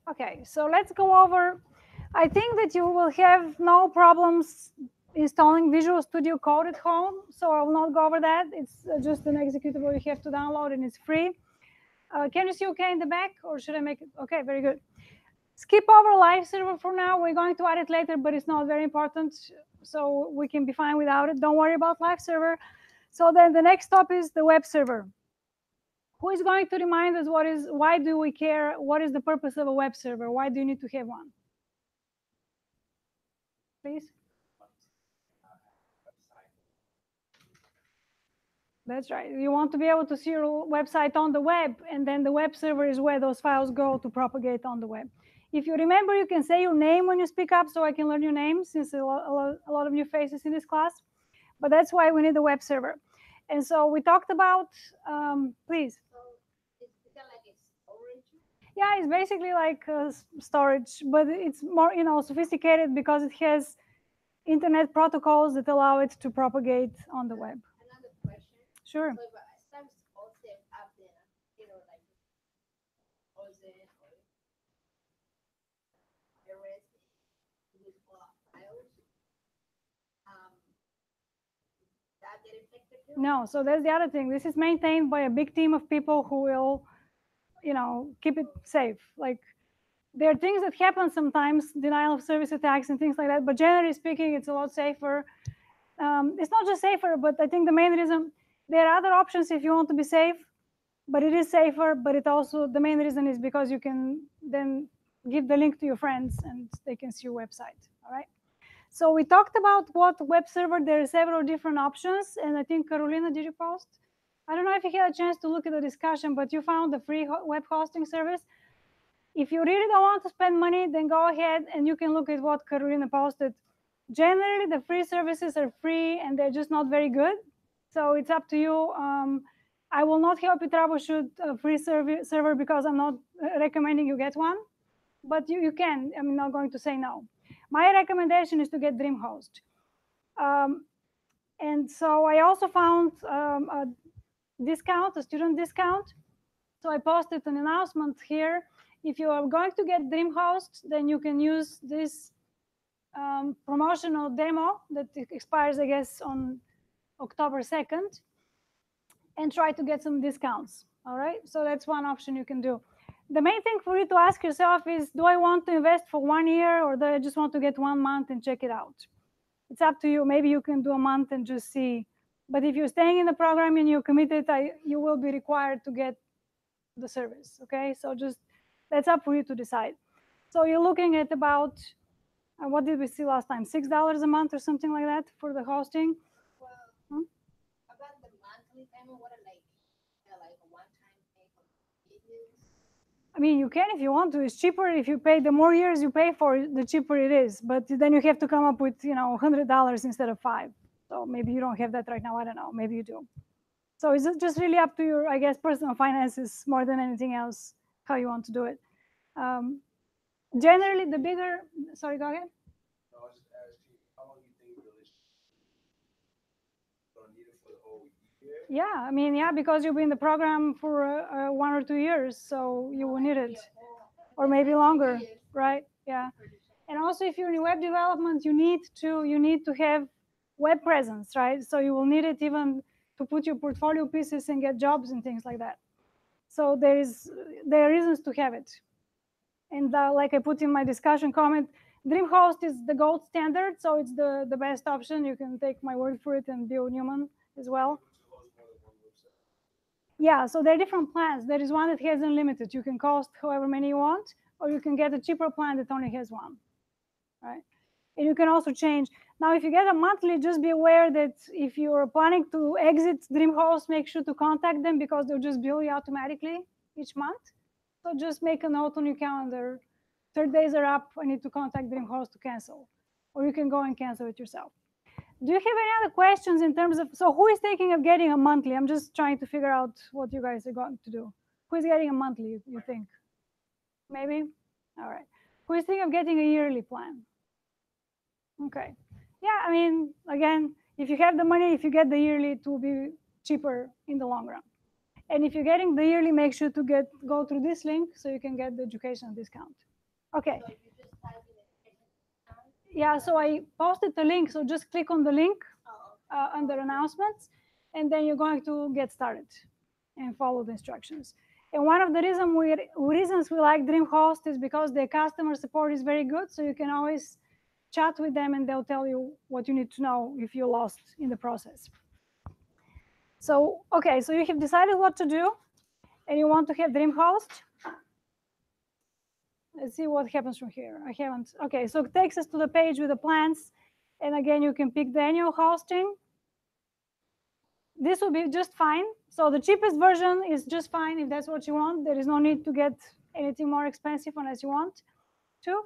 Okay, so let's go over. I think that you will have no problems installing Visual Studio Code at home, so I will not go over that. It's just an executable you have to download, and it's free. Can you see okay in the back, or should I make it? Okay, very good. Skip over live server for now. We're going to add it later, but it's not very important, so we can be fine without it. Don't worry about live server. So then the next stop is the web server. Who is going to remind us why do we care? What is the purpose of a web server? Why do you need to have one? Please. That's right. You want to be able to see your website on the web, and then the web server is where those files go to propagate on the web. If you remember, you can say your name when you speak up so I can learn your name, since a lot of new faces in this class. But that's why we need the web server. And so we talked about, please. Yeah, it's basically like storage, but it's more, sophisticated because it has internet protocols that allow it to propagate on the web. Another question. Sure. So if I start also up there, like Ozen or the rest with files, that get infected too? No, so that's the other thing. This is maintained by a big team of people who will, keep it safe. Like there are things that happen sometimes, denial of service attacks and things like that. But generally speaking, it's a lot safer. It's not just safer, but I think the main reason there are other options if you want to be safe, but it is safer. But it also the main reason is because you can then give the link to your friends and they can see your website. All right. So we talked about what web server. There are several different options, and I think Carolina, did you post? I don't know if you had a chance to look at the discussion, but you found the free web hosting service. If you really don't want to spend money, then go ahead and you can look at what Carolina posted. Generally, the free services are free and they're just not very good. So it's up to you. I will not help you troubleshoot a free server because I'm not recommending you get one, but you can. I'm not going to say no. My recommendation is to get DreamHost. And so I also found a discount, a student discount. So I posted an announcement here. If you are going to get DreamHost, then you can use this promotional demo that expires, I guess, on October 2nd, and try to get some discounts. All right, so that's one option you can do. The main thing for you to ask yourself is, do I want to invest for 1 year, or do I just want to get 1 month and check it out? It's up to you. Maybe you can do a month and just see. But if you're staying in the program and you're committed, you will be required to get the service. Okay, so just that's up for you to decide. So you're looking at about what did we see last time? $6 a month or something like that for the hosting. Well, about the monthly payment, what are like a one-time pay for business? I mean, you can if you want to. It's cheaper if you pay. The more years you pay for, the cheaper it is. But then you have to come up with $100 instead of $5. So maybe you don't have that right now. I don't know. Maybe you do. So it's just really up to your, I guess, personal finances more than anything else, how you want to do it. Generally, the bigger. Sorry, go ahead. No, I was just asking, how long do you think really gonna need it for the whole year? Yeah, I mean, yeah, because you'll be in the program for 1 or 2 years, so you will need it, or maybe longer, right? Yeah. And also, if you're in web development, you need to have web presence, right? So you will need it even to put your portfolio pieces and get jobs and things like that. So there are reasons to have it. And like I put in my discussion comment, DreamHost is the gold standard, so it's the best option. You can take my word for it, and Bill Newman as well. Yeah, so there are different plans. There is one that has unlimited. You can cost however many you want, or you can get a cheaper plan that only has one, right? And you can also change. Now, if you get a monthly, just be aware that if you're planning to exit DreamHost, make sure to contact them because they'll just bill you automatically each month. So just make a note on your calendar. 30 days are up. I need to contact DreamHost to cancel. Or you can go and cancel it yourself. Do you have any other questions in terms of, so who is thinking of getting a monthly? I'm just trying to figure out what you guys are going to do. Who is getting a monthly, you think? Maybe? All right. Who is thinking of getting a yearly plan? Okay. Yeah, I mean, again, if you have the money, if you get the yearly, it will be cheaper in the long run. And if you're getting the yearly, make sure to go through this link so you can get the educational discount. Okay. So you just type in the Yeah, so I posted the link, so just click on the link oh, under announcements, and then you're going to get started and follow the instructions. And one of the reasons we like DreamHost is because their customer support is very good, so you can always chat with them and they'll tell you what you need to know if you're lost in the process. So, okay, so you have decided what to do, and you want to have DreamHost. Let's see what happens from here. I haven't. Okay, so it takes us to the page with the plans. And again, you can pick the annual hosting. This will be just fine. So the cheapest version is just fine if that's what you want. There is no need to get anything more expensive unless you want to.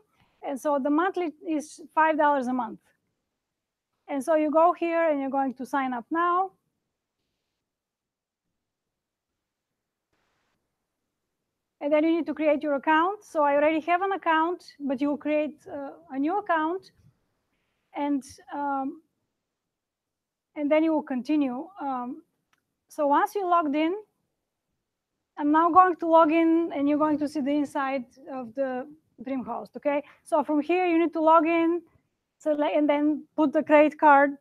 And so the monthly is $5 a month. And so you go here and you're going to sign up now. And then you need to create your account. So I already have an account, but you will create a new account. And then you will continue. So once you logged in, I'm now going to log in, and you're going to see the inside of the DreamHost, okay? So from here, you need to log in, and then put the credit card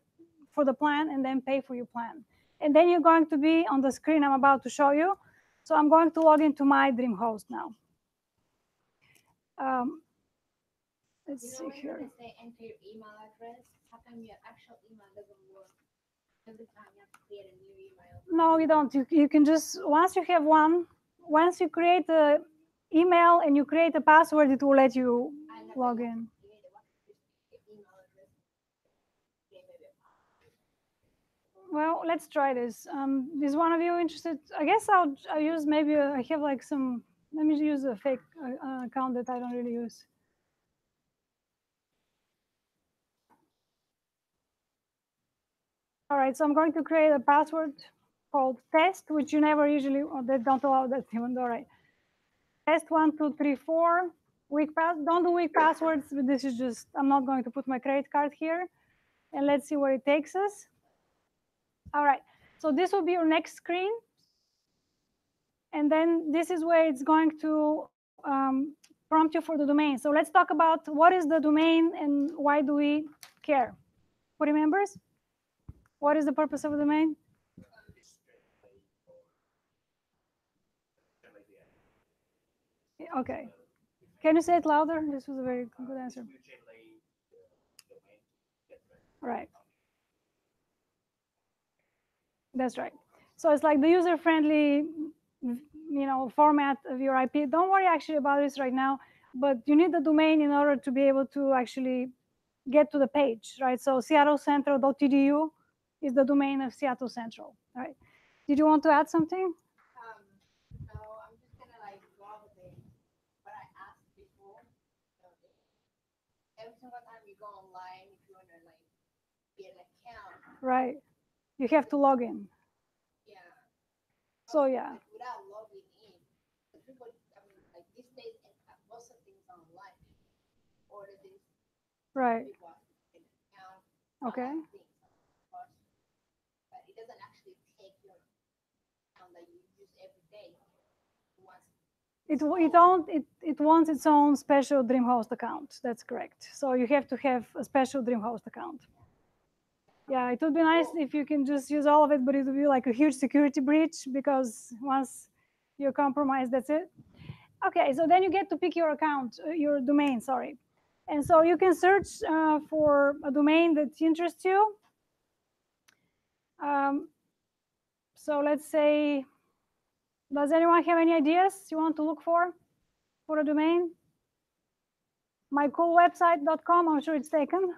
for the plan, and then pay for your plan. And then you're going to be on the screen I'm about to show you. So I'm going to log into my DreamHost now. Let's see here. When they enter your email address, how come your actual email doesn't work? Every time you have to create a new email. No, you don't. You can just, once you have one, once you create the email and you create a password, it will let you log in. Well, let's try this. Is one of you interested? I guess I'll use maybe, I have like some, let me use a fake account that I don't really use. All right, so I'm going to create a password called test, which you never usually, or they don't allow that even, all right. Test 1, 2, 3, 4. Don't do weak passwords, but this is just, I'm not going to put my credit card here. And let's see where it takes us. All right, so this will be your next screen. And then this is where it's going to prompt you for the domain. So let's talk about what is the domain and why do we care. Who remembers? What is the purpose of a domain? Okay. Can you say it louder? This was a very good answer. Right. That's right. So it's like the user-friendly, format of your IP. Don't worry actually about this right now, but you need the domain in order to be able to actually get to the page, right? So seattlecentral.edu is the domain of Seattle Central, right? Did you want to add something? No, I'm just gonna like go over what I asked before. Every single time you go online, if you wanna like get an account. Right. You have to log in. Yeah. So yeah. Like, without logging in, people, I mean, like these days, most of things online, order things. Right. People have to get an account. Okay. Things, but it doesn't actually take your account that you use every day. It wants its own special DreamHost account. That's correct. So you have to have a special DreamHost account. Yeah, it would be nice if you can just use all of it, but it would be like a huge security breach because once you're compromised, that's it. Okay, so then you get to pick your account, your domain, sorry. And so you can search for a domain that interests you. So let's say, does anyone have any ideas you want to look for a domain? mycoolwebsite.com, I'm sure it's taken.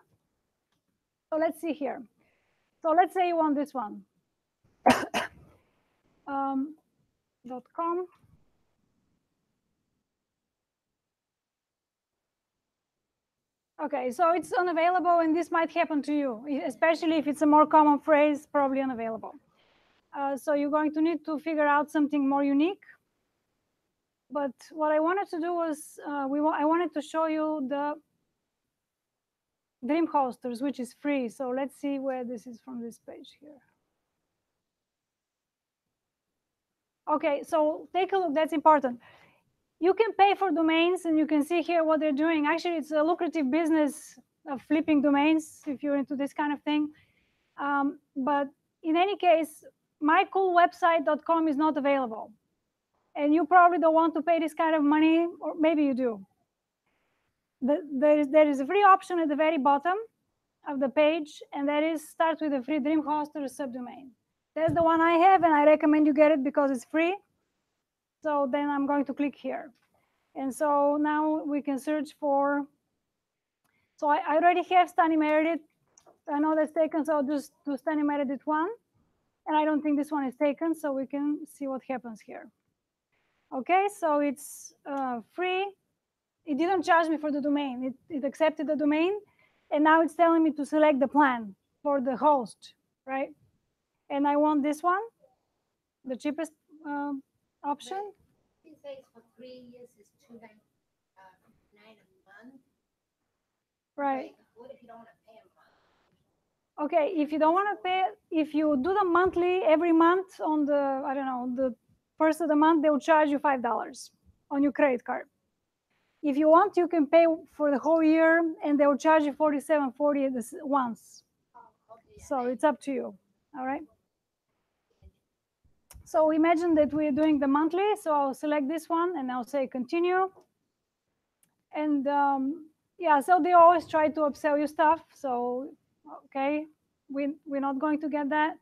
So let's see here. So let's say you want this one. .com. Okay, so it's unavailable, and this might happen to you, especially if it's a more common phrase, probably unavailable. So you're going to need to figure out something more unique. But what I wanted to do was, I wanted to show you the Dream Hosters, which is free. So let's see where this is from this page here. Okay, so take a look, that's important. You can pay for domains, and you can see here what they're doing. Actually, it's a lucrative business of flipping domains if you're into this kind of thing. But in any case, mycoolwebsite.com is not available. And you probably don't want to pay this kind of money, or maybe you do. There is a free option at the very bottom of the page, and that is start with a free Dreamhost or a subdomain. That's the one I have, and I recommend you get it because it's free. So then I'm going to click here. And so now we can search for, so I already have Stani Meredith. I know that's taken, so I'll just do Stani Meredith 1. And I don't think this one is taken, so we can see what happens here. Okay, so it's free. It didn't charge me for the domain. It accepted the domain, and now it's telling me to select the plan for the host, right? And I want this one, the cheapest option. It says for 3 years is $2.99 a month. Right. Like, what if you don't want to pay a month? Okay, if you don't want to pay, if you do the monthly every month on the, I don't know, the first of the month, they will charge you $5 on your credit card. If you want, you can pay for the whole year, and they will charge you $47.40 once. Oh, okay, So it's up to you. All right. So imagine that we're doing the monthly. So I'll select this one, and I'll say continue. And yeah, so they always try to upsell you stuff. So okay, we're not going to get that.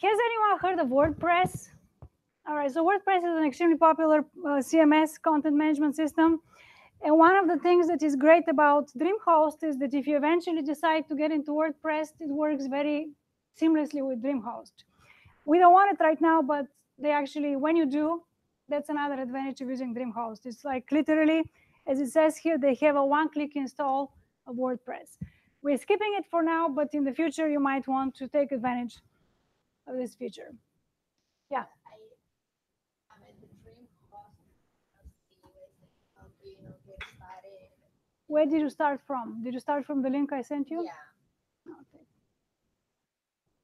Has anyone heard of WordPress? All right, so WordPress is an extremely popular CMS, content management system. And one of the things that is great about Dreamhost is that if you eventually decide to get into WordPress, it works very seamlessly with Dreamhost. We don't want it right now, but they actually, when you do, that's another advantage of using Dreamhost. It's like literally, as it says here, they have a one-click install of WordPress. We're skipping it for now, but in the future, you might want to take advantage of this feature. Yeah. I'm in the Dreamhost. Get started. Where did you start from? Did you start from the link I sent you? Yeah. Okay.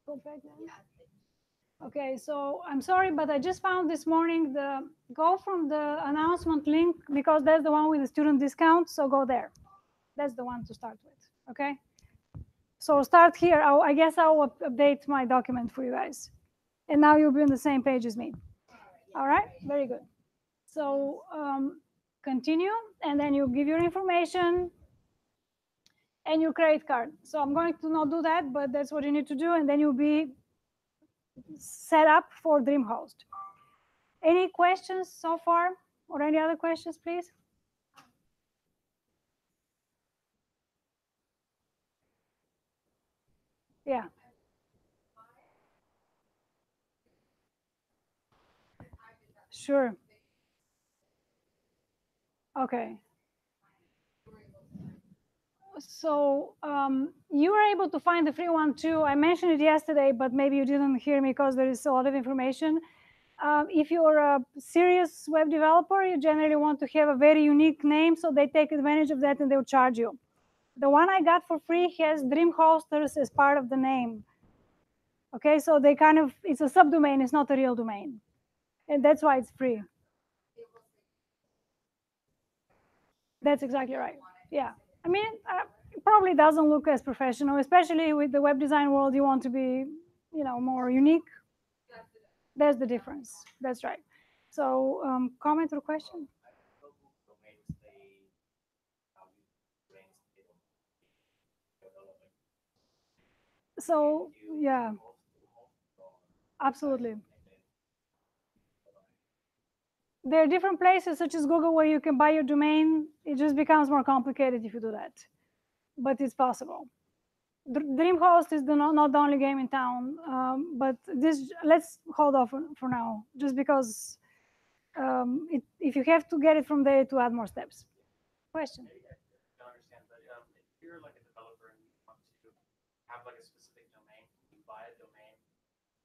Go back then. Yeah. Okay, so I'm sorry, but I just found this morning go from the announcement link because that's the one with the student discount. So go there. That's the one to start with. Okay. So start here. I guess I'll update my document for you guys. And now you'll be on the same page as me. All right. Very good. So continue, and then you give your information and your credit card. So I'm going to not do that, but that's what you need to do, and then you'll be set up for Dreamhost. Any questions so far, or any other questions, please? Yeah. Sure. Okay. So you were able to find the free one too. I mentioned it yesterday, but maybe you didn't hear me because there is a lot of information. If you're a serious web developer, you generally want to have a very unique name, so they take advantage of that and they'll charge you. The one I got for free has Dreamhosters as part of the name. Okay, so they kind of, it's a subdomain, it's not a real domain. And that's why it's free. That's exactly right. Yeah. I mean, it probably doesn't look as professional, especially with the web design world. You want to be, more unique. That's the difference. That's right. So, comment or question? So, yeah, absolutely. There are different places, such as Google, where you can buy your domain. It just becomes more complicated if you do that, but it's possible. Dreamhost is not the only game in town, but let's hold off for now, just because if you have to get it from there to add more steps. Question? I understand, but if you're like a developer and you want to have like a specific domain, you buy a domain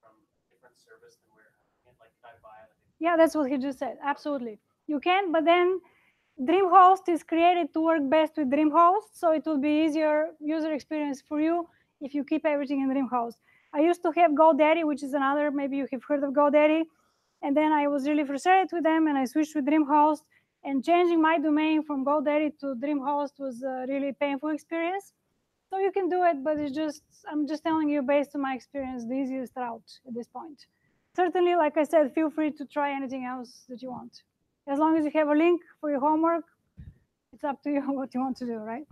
from a different service than we're having it. Like, could I buy like Yeah, that's what he just said. Absolutely, you can, but then Dreamhost is created to work best with Dreamhost, so it will be easier user experience for you if you keep everything in Dreamhost. I used to have GoDaddy, which is another, maybe you have heard of GoDaddy. And then I was really frustrated with them, and I switched to DreamHost. And changing my domain from GoDaddy to DreamHost was a really painful experience. So you can do it, but it's just, I'm just telling you based on my experience, the easiest route at this point. Certainly, like I said, feel free to try anything else that you want. As long as you have a link for your homework, it's up to you what you want to do, right?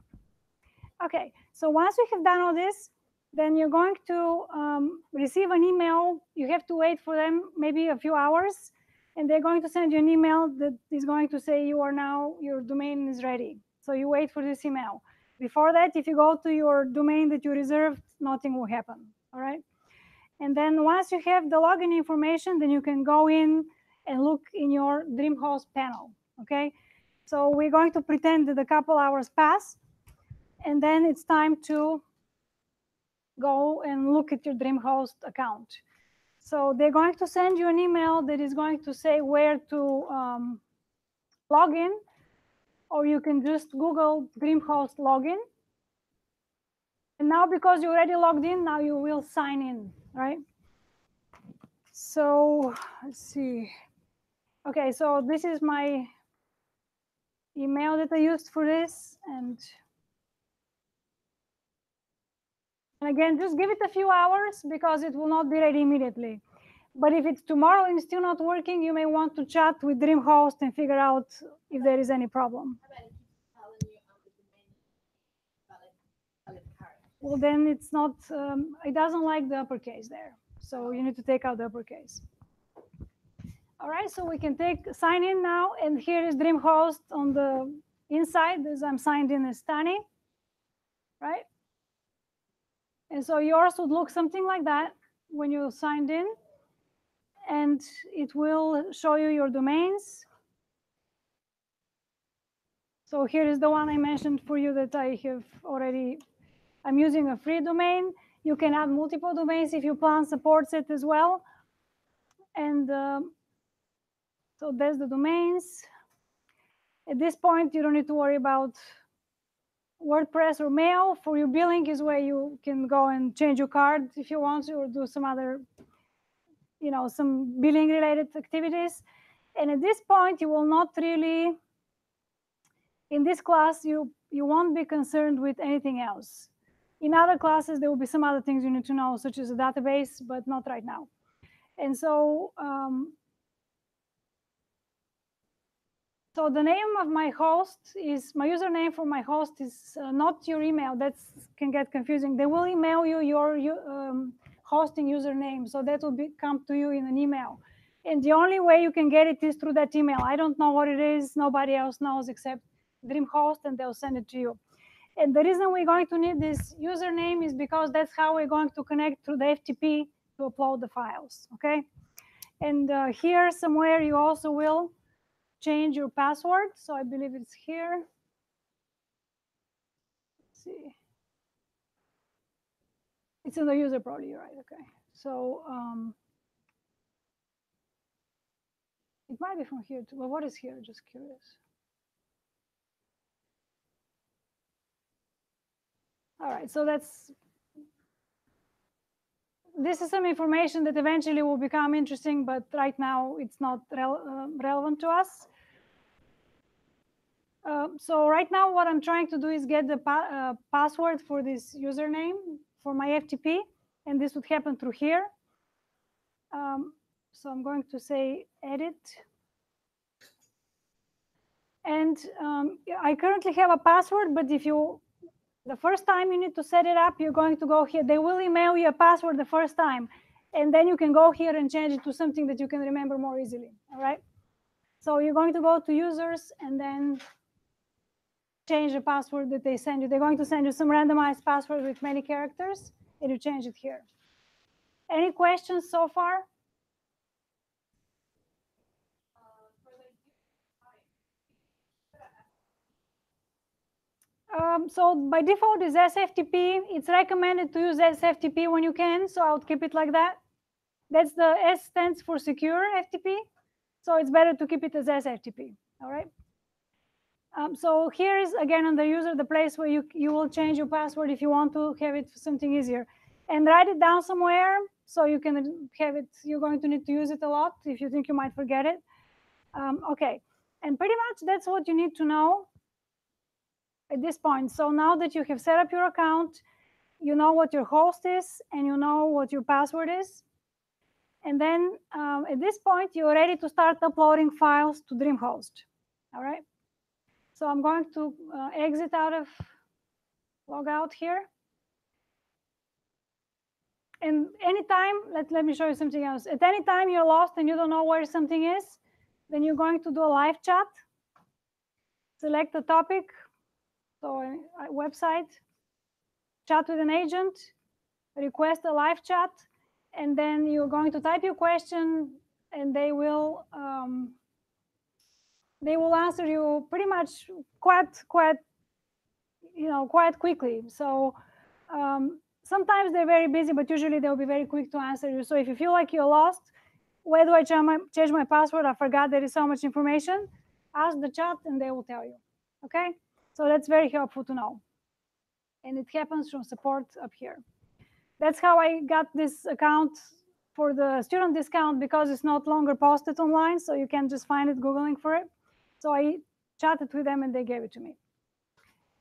Okay, so once you have done all this, then you're going to receive an email. You have to wait for them maybe a few hours, and they're going to send you an email that is going to say you are now, your domain is ready. So you wait for this email. Before that, if you go to your domain that you reserved, nothing will happen, all right? And then once you have the login information, then you can go in and look in your DreamHost panel, okay? So we're going to pretend that a couple hours pass, and then it's time to go and look at your DreamHost account. So they're going to send you an email that is going to say where to log in, or you can just Google DreamHost login. And now because you already logged in, now you will sign in, right? So let's see. Okay, so this is my email that I used for this. And again, just give it a few hours because it will not be ready immediately. But if it's tomorrow and it's still not working, you may want to chat with DreamHost and figure out if there is any problem. How about it keeps telling you the domain valid character? Well, then it's not, it doesn't like the uppercase there. So you need to take out the uppercase. All right, so we can sign in now. And here is DreamHost on the inside, as I'm signed in as Tani, right? And so yours would look something like that when you signed in. And it will show you your domains. So here is the one I mentioned for you that I have already, I'm using a free domain. You can add multiple domains if your plan supports it as well. And so there's the domains. At this point, you don't need to worry about WordPress or mail. For your billing is where you can go and change your card if you want to, or do some other, some billing related activities. And at this point, you will not really, in this class, you won't be concerned with anything else. In other classes, there will be some other things you need to know, such as a database, but not right now. And so, so the name of my host is, my username for my host is not your email. That can get confusing. They will email you your hosting username. So that will come to you in an email. And the only way you can get it is through that email. I don't know what it is. Nobody else knows except DreamHost, and they'll send it to you. And the reason we're going to need this username is because that's how we're going to connect through the FTP to upload the files, okay? And here somewhere you also will change your password. So I believe it's here. Let's see. It's in the user probably, right? Okay. So it might be from here too. Well, what is here? Just curious. All right. So this is some information that eventually will become interesting, but right now it's not relevant to us. So right now what I'm trying to do is get the password for this username for my FTP, and this would happen through here. So I'm going to say edit. And I currently have a password, but if the first time you need to set it up, you're going to go here. They will email you a password the first time, and then you can go here and change it to something that you can remember more easily, all right? So you're going to go to users and then change the password that they send you. They're going to send you some randomized password with many characters, and you change it here. Any questions so far? So by default is SFTP. It's recommended to use SFTP when you can, so I would keep it like that. That's the S stands for secure FTP, so it's better to keep it as SFTP, all right? So here is, again, on the user, the place where you will change your password if you want to have it for something easier. and write it down somewhere so you can have it. You're going to need to use it a lot if you think you might forget it. Okay, and pretty much that's what you need to know at this point. So now that you have set up your account, you know what your host is and you know what your password is. And then at this point, you're ready to start uploading files to DreamHost. All right. So I'm going to exit out of log out here. And anytime, let me show you something else. At any time you're lost and you don't know where something is, then you're going to do a live chat. Select the topic, so a website, chat with an agent, request a live chat, and then you're going to type your question, and they will answer you pretty much quite quickly. So sometimes they're very busy, but usually they'll be very quick to answer you. So if you feel like you're lost, where do I change my password? I forgot there is so much information. Ask the chat and they will tell you. Okay, so that's very helpful to know. And it happens from support up here. That's how I got this account for the student discount, because it's not longer posted online, so you can just find it Googling for it. So I chatted with them and they gave it to me.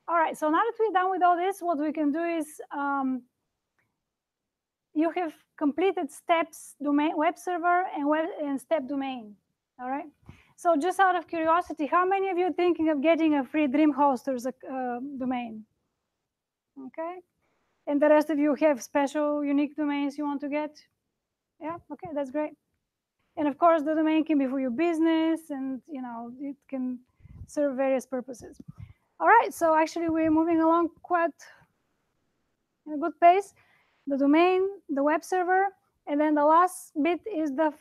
All right, so now that we're done with all this, what we can do is you have completed steps domain web server and step domain. All right. So just out of curiosity, how many of you are thinking of getting a free DreamHosters domain? Okay. And the rest of you have special unique domains you want to get? Yeah. Okay, that's great. And of course, the domain can be for your business, and it can serve various purposes. All right. So actually, we're moving along quite in a good pace. The domain, the web server, and then the last bit is the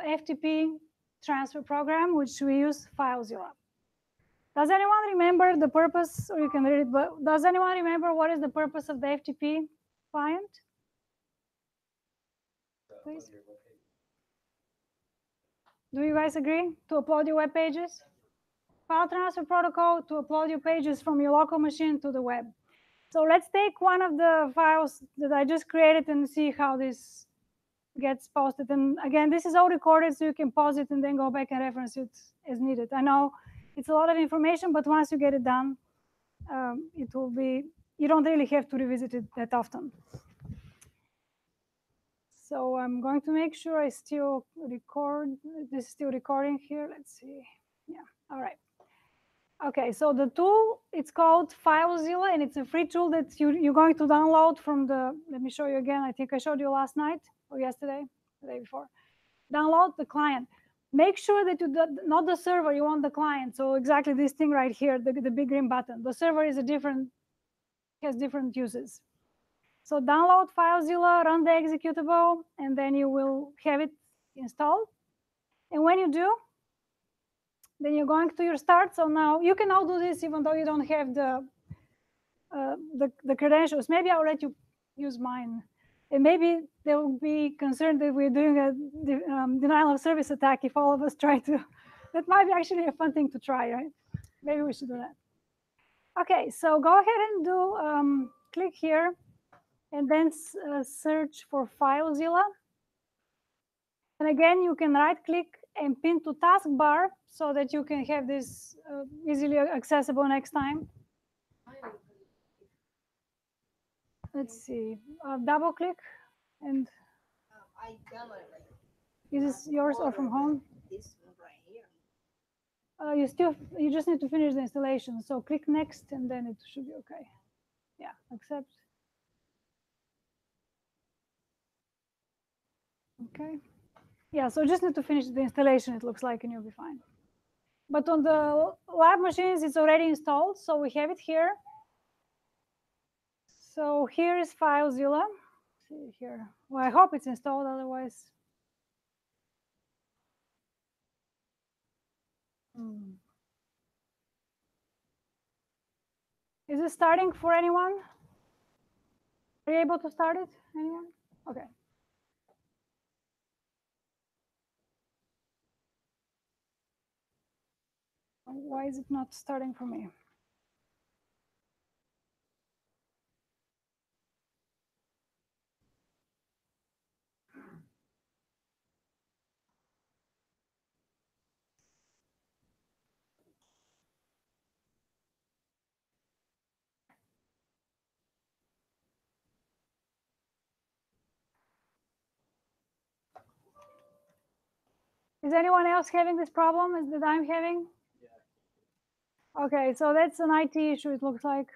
FTP transfer program, which we use FileZilla. Does anyone remember the purpose, or you can read it, but does anyone remember what is the purpose of the FTP client? Please. Do you guys agree? To upload your web pages? File transfer protocol to upload your pages from your local machine to the web. So let's take one of the files that I just created and see how this gets posted. And again, this is all recorded, so you can pause it and then go back and reference it as needed. I know it's a lot of information, but once you get it done, it will be, you don't really have to revisit it that often. So I'm going to make sure I still record. This is still recording here. Let's see. Yeah. All right. Okay, so the tool, it's called FileZilla, and it's a free tool that you're going to download from the, let me show you again. I think I showed you last night or yesterday, the day before. Download the client. Make sure that you do not the server, you want the client. So exactly this thing right here, the big green button. The server is has different uses. So download FileZilla, run the executable, and then you will have it installed. And when you do, then you're going to your start. So now you can all do this even though you don't have the credentials. Maybe I'll let you use mine. And maybe they will be concerned that we're doing a denial of service attack if all of us try to. That might be actually a fun thing to try, right? Maybe we should do that. Okay, so go ahead and do, click here, and then search for FileZilla. And again, you can right-click and pin to taskbar so that you can have this easily accessible next time. Let's see, double-click and. I downloaded it. Is this yours or from home? This one right here. You just need to finish the installation. So click next, and then it should be okay. Yeah, accept. Okay. Yeah, so just need to finish the installation, it looks like, and you'll be fine. But on the lab machines, it's already installed, so we have it here. So here is FileZilla. See here. Well, I hope it's installed, otherwise. Is it starting for anyone? Are you able to start it? Anyone? Okay. Why is it not starting for me? Is anyone else having this problem that I'm having? Okay, so that's an IT issue, it looks like.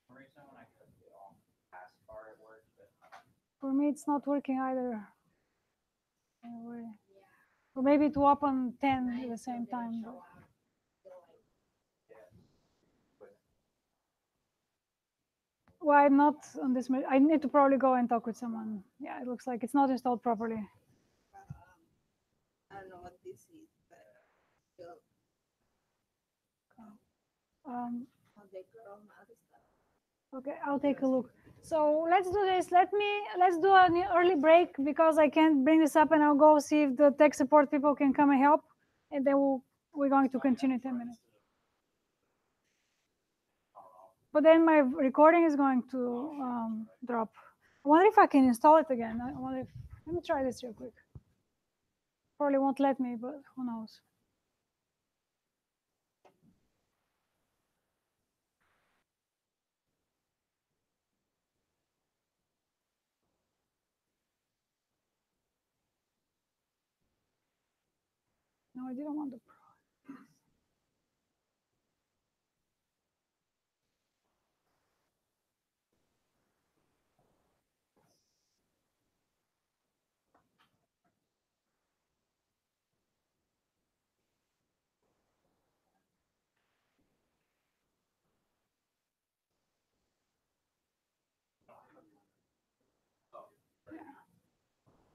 For some reason, when I click the taskbar, it worked, but For me, it's not working either. Anyway. Or maybe to open 10 at the same time. But... Well, I'm not on this. I need to probably go and talk with someone. Yeah, it looks like it's not installed properly. I don't know what this is, but still, Um, they grow other stuff. okay, I'll take a look. So let's do this. Let's do an early break because I can't bring this up, and I'll go see if the tech support people can come and help, and then we're going to continue in 10 minutes. But then my recording is going to drop. I wonder if I can install it again. I wonder if, let me try this real quick. Probably won't let me, but who knows. No, I didn't want the Pro.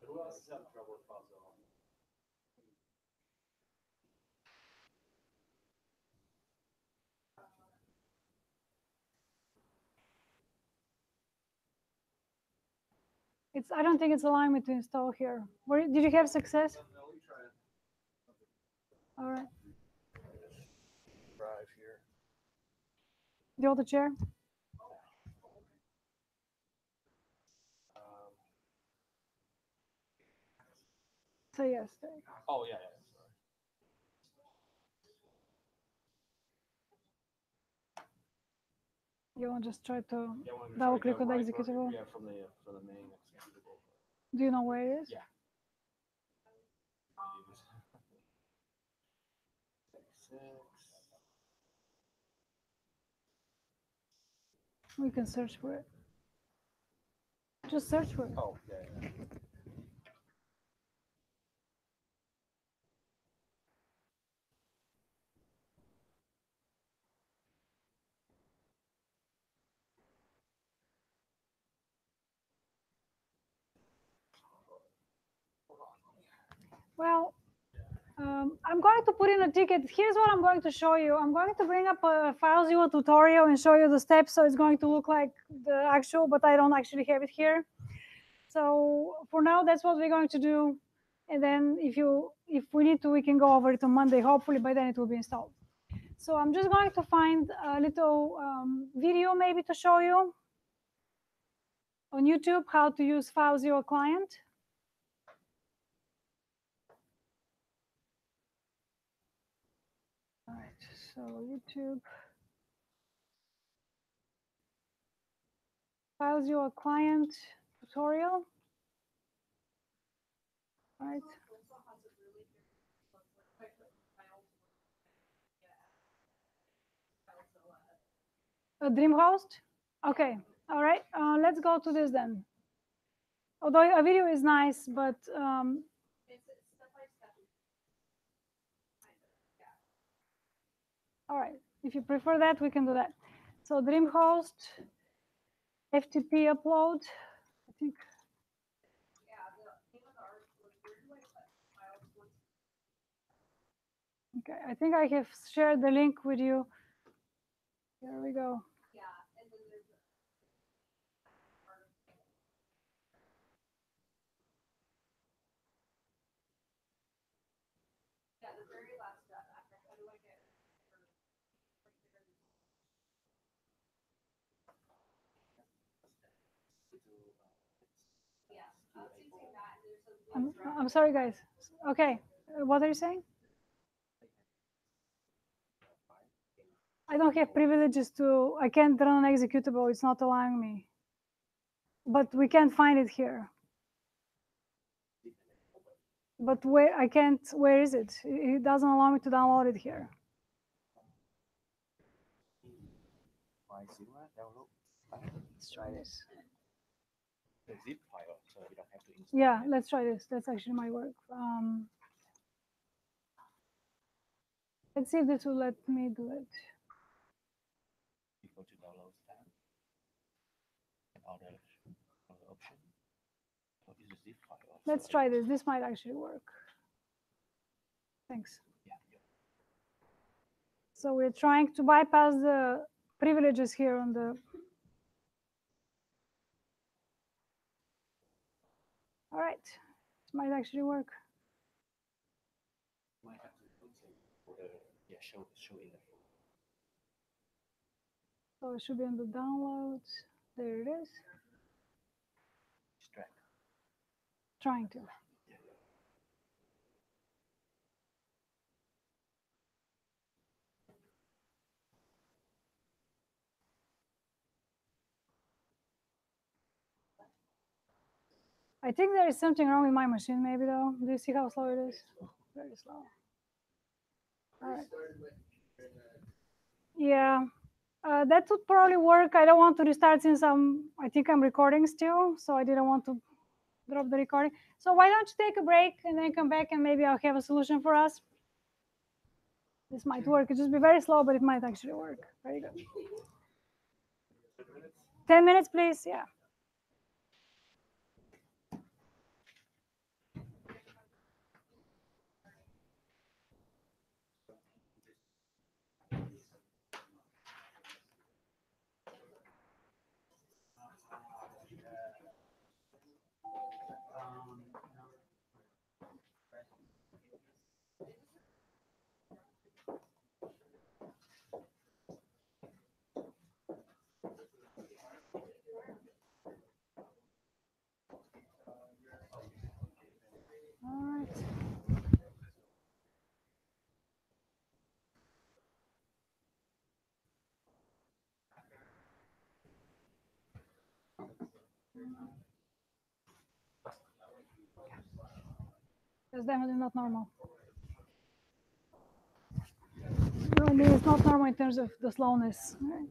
Who else is having trouble with puzzle? I don't think it's allowing me to install here. Did you have success? No, we tried. All right. Drive here. The other chair? Say yes. There you go. Oh, yeah. You want to just try to Yeah, when double click on the executable? Yeah, from the main executable. Do you know where it is? Yeah. We can search for it. Just search for it. Oh, yeah. Well, I'm going to put in a ticket. Here's what I'm going to show you. I'm going to bring up a FileZero tutorial and show you the steps, so it's going to look like the actual, but I don't actually have it here. So for now, that's what we're going to do. And then if we need to, we can go over it on Monday. Hopefully by then it will be installed. So I'm just going to find a little video maybe to show you on YouTube how to use FileZero client. All right, so YouTube. FileZero client tutorial. All right. A DreamHost? Okay, all right, let's go to this then. Although a video is nice, but all right, if you prefer that, we can do that. So DreamHost, FTP upload, I think. Okay, I think I have shared the link with you. Here we go. I'm sorry, guys. Okay, what are you saying? I don't have privileges I can't run an executable. It's not allowing me. but we can't find it here. But where I can't, where is it? It doesn't allow me to download it here. Download Let's try this. the zip file, so you don't have to install Yeah, it. let's try this. That's actually my work. Let's see if this will let me do it. You go to download tab and other option. So it's a zip file. Let's try this. This might actually work. Thanks. Yeah. So we're trying to bypass the privileges here on the. All right, this might actually work. Might have to put yeah, show in the So it should be on the downloads. There it is. extract. Trying to. I think there is something wrong with my machine, maybe though. Do you see how slow it is? Very slow. All right. Yeah, that would probably work. I don't want to restart since I think I'm recording still, so I didn't want to drop the recording. So why don't you take a break and then come back and maybe I'll have a solution for us. This might work. It'll just be very slow, but it might actually work. Very good. 10 minutes, please. Yeah. All right. That's definitely not normal. No, I mean, it's not normal in terms of the slowness. Right?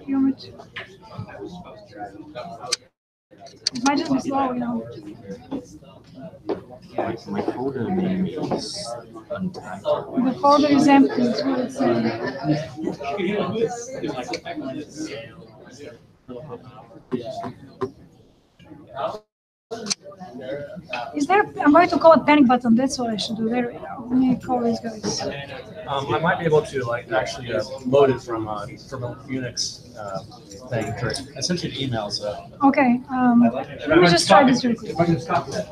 Humid. It might just be slow, you know. My folder name is untitled. The folder is empty, is what it's saying. Is there, I'm going to call it panic button, that's what I should do. There, let me call these guys. I might be able to like actually load it from a Unix thing. I sent you an email, so. Okay, let me just try this real quick. If I can stop that.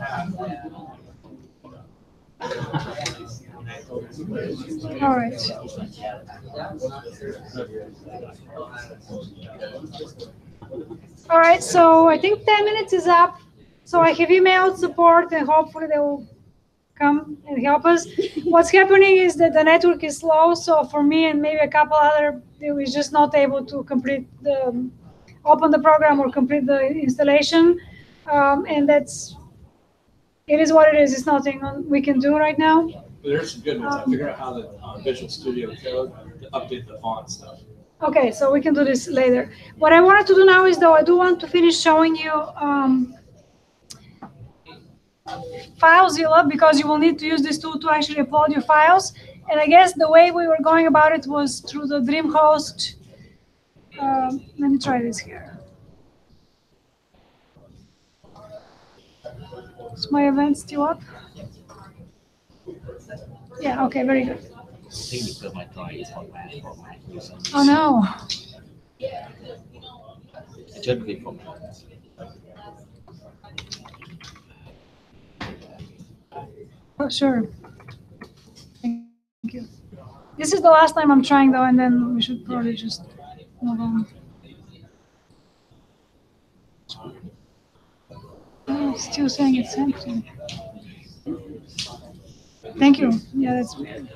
All right. All right, so I think 10 minutes is up. So I have emailed support and hopefully they will come and help us. What's happening is that the network is slow. So for me and maybe a couple other, they were just not able to complete the, open the program or complete the installation. And that's, it is what it is. It's nothing we can do right now. But there's some good ones. I figured out how the Visual Studio Code to update the font stuff. Okay, so we can do this later. What I wanted to do now is, though, I do want to finish showing you FileZilla, because you will need to use this tool to actually upload your files. And I guess the way we were going about it was through the DreamHost. Let me try this here. Is my event still up? Yeah, okay, very good. I think because my drawing is format for Mac. Oh, no. It should be for Mac. Oh, sure. Thank you. This is the last time I'm trying, though, and then we should probably just move on. Oh, it's still saying it's empty. Thank you. Yeah, that's weird.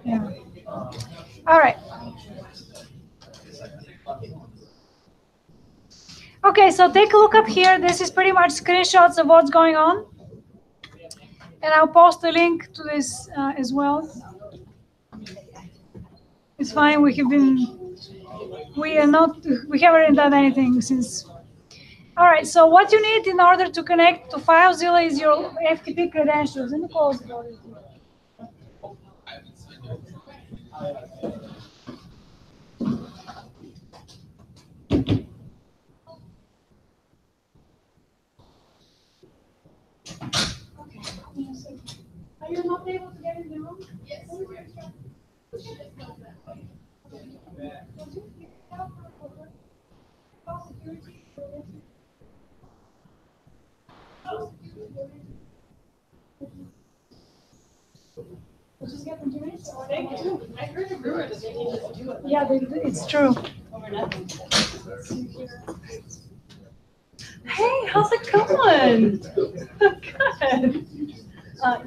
Yeah. All right. Okay, so take a look up here. This is pretty much screenshots of what's going on. And I'll post a link to this as well. It's fine. We haven't done anything since. All right, so what you need in order to connect to FileZilla is your FTP credentials. Let me close the door. Are you not able to get in the room? Yes. I heard a rumor that they can just do it. Yeah, it's true. Hey, how's it going? Good.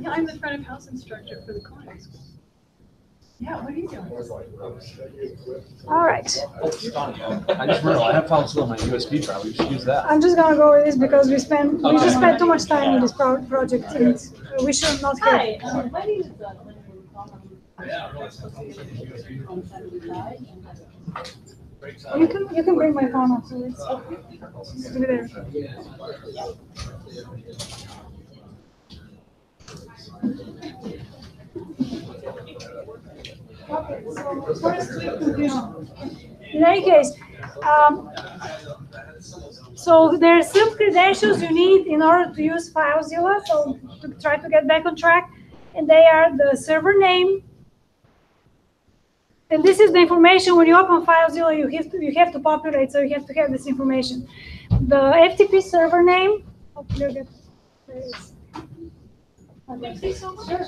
Yeah, I'm the front of house instructor for the culinary school. Yeah, what are you doing? All right. I just realized I have FileZilla on my USB drive. We should use that. I'm just gonna go with this because we just spent too much time on this project, and we should not have. Hi, my name is You can bring my phone up, so it's be there. Okay, so first click confusion. In any case, so there are some credentials you need in order to use FileZilla, so to try to get back on track, and they are the server name. And this is the information when you open FileZilla, you have to populate, so you have to have this information. The FTP server name. Hopefully you'll get this. Thank you so much. Sure.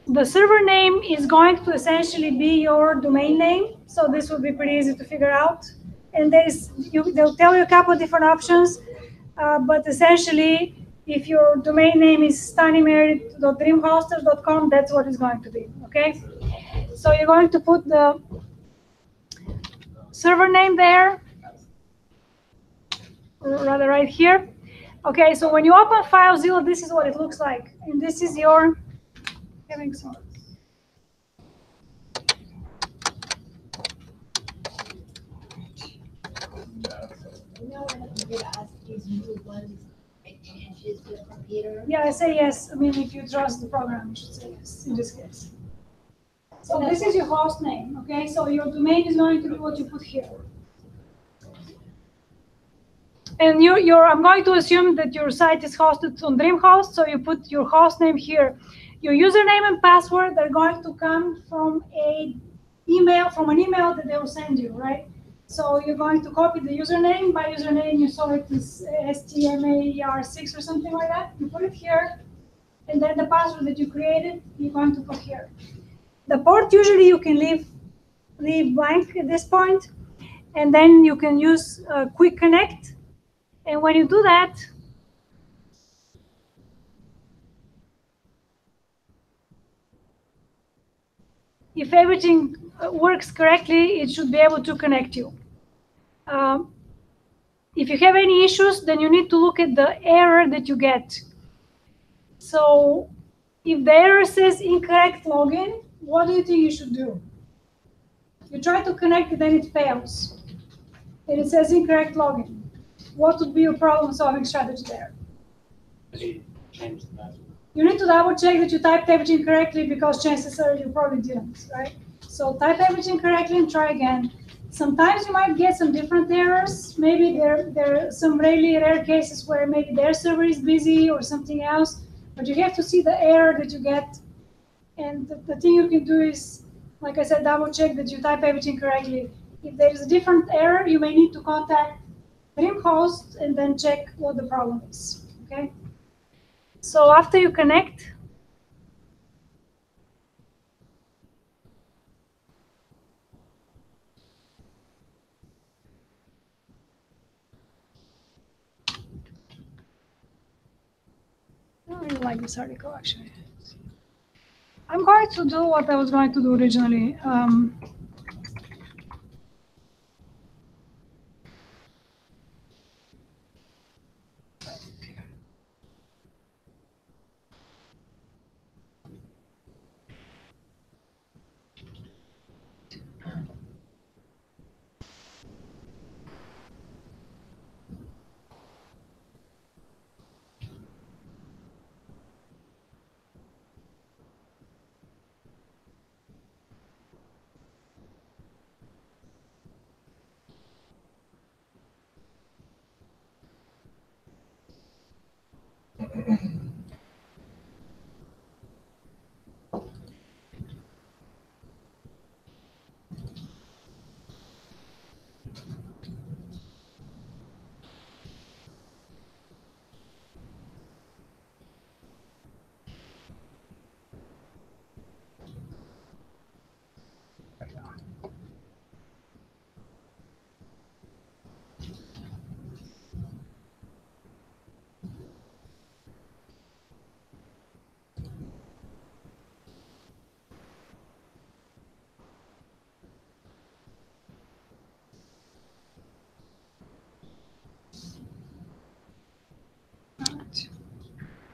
The server name is going to essentially be your domain name, so this will be pretty easy to figure out. And they'll tell you a couple of different options, but essentially, if your domain name is tinymerit.dreamhosters.com, that's what it's going to be, okay? So you're going to put the server name there, or rather right here. Okay, so when you open FileZilla, this is what it looks like, and this is your having some. You know when the computer asks you to move 18 inches to the computer? Yeah, I say yes. I mean, if you trust the program, you should say yes in this case. So this is your host name, okay? So your domain is going to be what you put here. And I'm going to assume that your site is hosted on DreamHost, so you put your host name here. Your username and password are going to come from an email that they will send you, right? So you're going to copy the username. By username, you saw it is STMAR6 or something like that. You put it here, and then the password that you created, you're going to put here. The port usually you can leave blank at this point, and then you can use Quick Connect. And when you do that, if everything works correctly, it should be able to connect you. If you have any issues, then you need to look at the error that you get. So if the error says incorrect login, what do you think you should do? You try to connect it, then it fails. And it says incorrect login. What would be your problem-solving strategy there? Change the password. You need to double check that you typed everything correctly, because chances are you probably didn't, right? So type everything correctly and try again. Sometimes you might get some different errors. Maybe there are some really rare cases where maybe their server is busy or something else, but you have to see the error that you get. And the thing you can do is, like I said, double check that you type everything correctly. If there is a different error, you may need to contact DreamHost and then check what the problem is, okay? So after you connect, I don't really like this article, actually. I'm going to do what I was going to do originally.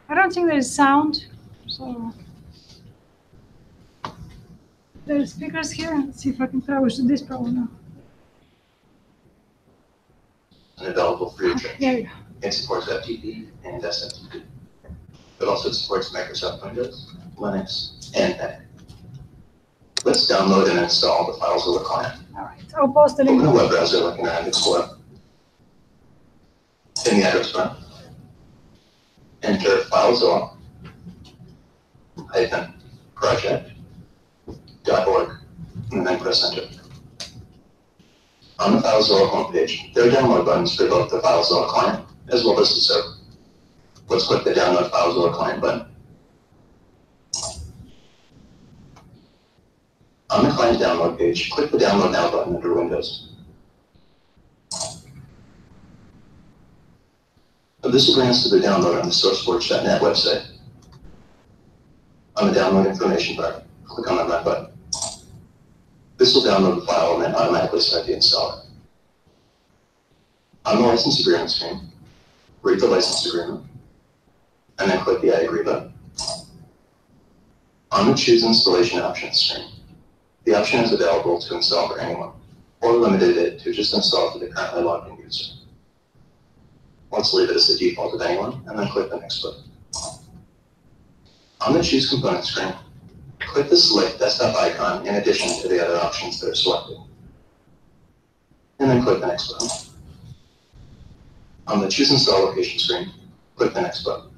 I don't think there's sound, so there's speakers here. Let's see if I can troubleshoot this problem now. And available free of charge. There we go. It supports FTP and SFTP. It also supports Microsoft Windows, Linux, and Mac. Let's download and install the FileZilla client. All right, I'll post the link. Open a web browser like Internet Explorer. In the address bar, enter FileZilla -project.org and then press enter. On the FileZilla homepage, there are download buttons for both the FileZilla client as well as the server. Let's click the Download FileZilla client button. On the client download page, click the Download Now button under Windows. This will bring us to the download on the SourceForge.net website. On the Download Information bar, click on the Run button. This will download the file and then automatically start the installer. On the license agreement screen, read the license agreement, and then click the I agree button. On the Choose Installation Options screen, the option is available to install for anyone, or limited it to just install for the currently logged in user. Let's leave it as the default of anyone, and then click the Next button. On the Choose Component screen, click the Select Desktop icon in addition to the other options that are selected, and then click the Next button. On the Choose Install Location screen, click the Next button.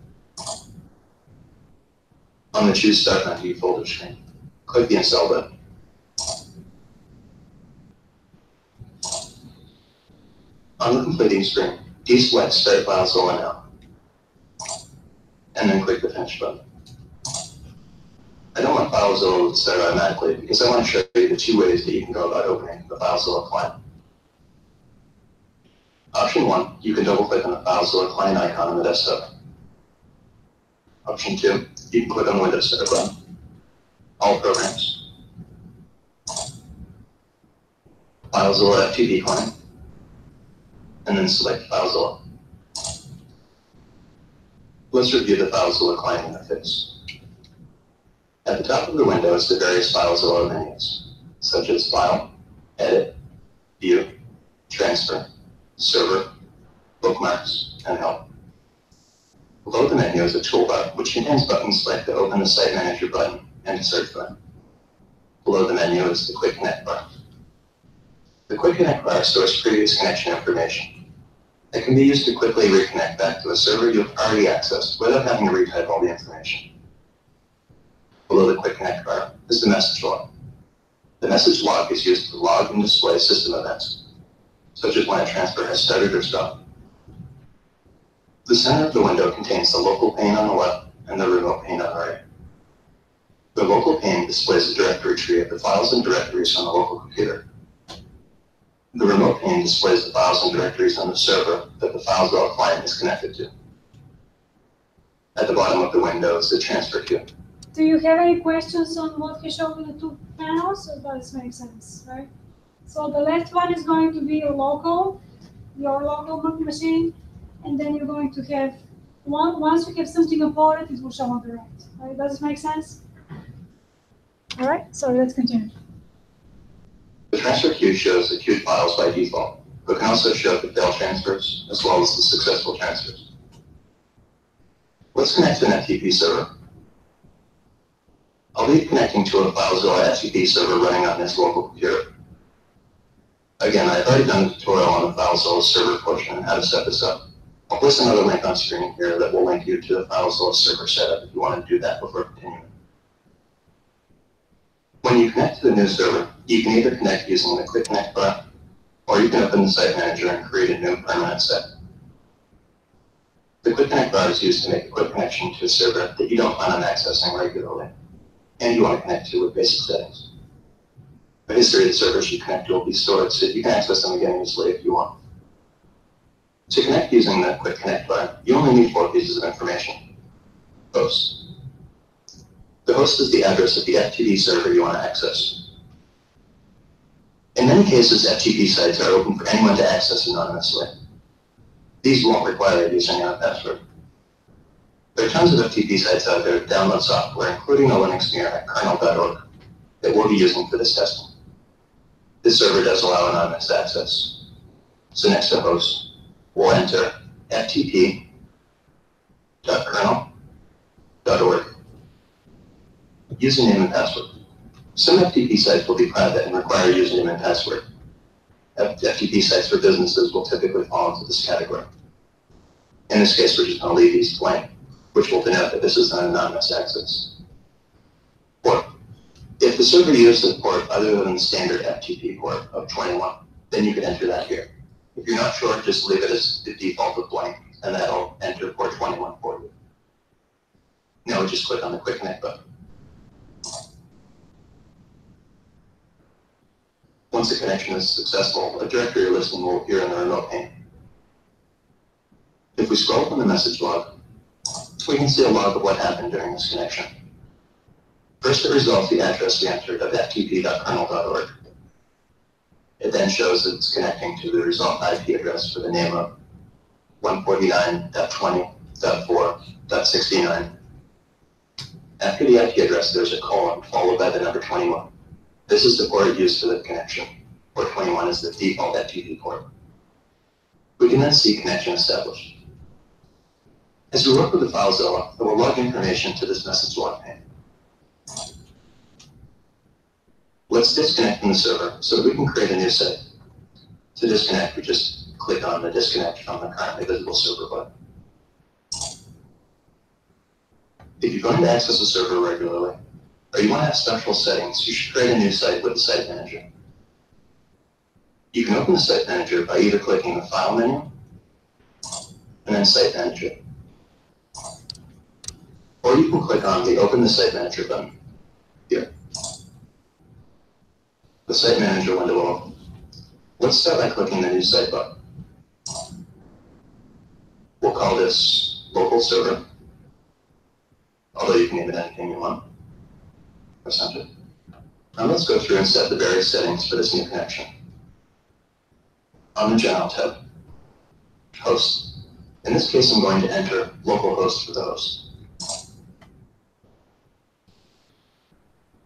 On the Choose Start Menu folder screen, click the Install button. On the completing screen, deselect Start FileZilla Now, and then click the Finish button. I don't want FileZilla to start automatically because I want to show you the two ways that you can go about opening the FileZilla client. Option 1, you can double-click on the FileZilla client icon on the desktop. Option 2, you can click on the Windows Start button, All Programs, FileZilla FTP client, and then select FileZilla. Let's review the FileZilla client interface. At the top of the window is the various FileZilla menus, such as File, Edit, View, Transfer, Server, Bookmarks, and Help. Below the menu is a toolbar, which contains buttons like the Open the Site Manager button and the Search button. Below the menu is the Quick Connect bar. The Quick Connect bar stores previous connection information. It can be used to quickly reconnect back to a server you've already accessed without having to retype all the information. Below the Quick Connect bar is the message log. The message log is used to log and display system events, such as when a transfer has started or stopped. The center of the window contains the local pane on the left and the remote pane on the right. The local pane displays a directory tree of the files and directories on the local computer. The remote pane displays the files and directories on the server that the FileZilla client is connected to. At the bottom of the window is the transfer queue. Do you have any questions on what he showed with the two panels, or does this make sense, right? So the left one is going to be your local machine, and then you're going to have, once you have something uploaded, it will show on the right. Does this make sense? All right, so let's continue. The transfer queue shows the queued files by default, but can also show the failed transfers as well as the successful transfers. Let's connect to an FTP server. I'll be connecting to a FileZilla FTP server running on this local computer. Again, I've already done a tutorial on the FileZilla server portion and how to set this up. I'll place another link on screen here that will link you to the FileZilla server setup if you want to do that before continuing. When you connect to the new server, you can either connect using the Quick Connect bar, or you can open the Site Manager and create a new permanent set. The Quick Connect bar is used to make a quick connection to a server that you don't plan on accessing regularly, and you want to connect to with basic settings. The history of the servers you connect to will be stored so you can access them again easily if you want. To connect using the Quick Connect bar, you only need 4 pieces of information. Host. The host is the address of the FTP server you want to access. In many cases, FTP sites are open for anyone to access anonymously. These won't require a username and password. There are tons of FTP sites out there that download software, including a Linux mirror at kernel.org, that we'll be using for this testing. This server does allow anonymous access. So next to host, we'll enter ftp.kernel.org. Username and password. Some FTP sites will be private and require a username and password. FTP sites for businesses will typically fall into this category. In this case, we're just going to leave these blank, which will denote that this is an anonymous access. Port. If the server uses a port other than the standard FTP port of 21, then you can enter that here. If you're not sure, just leave it as the default of blank, and that'll enter port 21 for you. Now we just click on the Quick Connect button. Once the connection is successful, a directory listing will appear in the remote pane. If we scroll from the message log, we can see a log of what happened during this connection. First, it resolves the address we entered of ftp.kernel.org. It then shows it's connecting to the result IP address for the name of 149.20.4.69. After the IP address, there's a colon followed by the number 21. This is the port used for the connection. Port 21 is the default FTP port. We can then see connection established. As we work with the FileZilla, it will log information to this message log pane. Let's disconnect from the server so that we can create a new site. To disconnect, we just click on the disconnect from the currently visible server button. If you're going to access a server regularly, or you want to have special settings, you should create a new site with the Site Manager. You can open the Site Manager by either clicking the File menu, and then Site Manager. Or you can click on the Open the Site Manager button here. The Site Manager window will open. Let's start by clicking the New Site button. We'll call this Local Server, although you can name it anything you want. Press Enter. Now let's go through and set the various settings for this new connection. On the General tab, Host. In this case, I'm going to enter localhost for the host.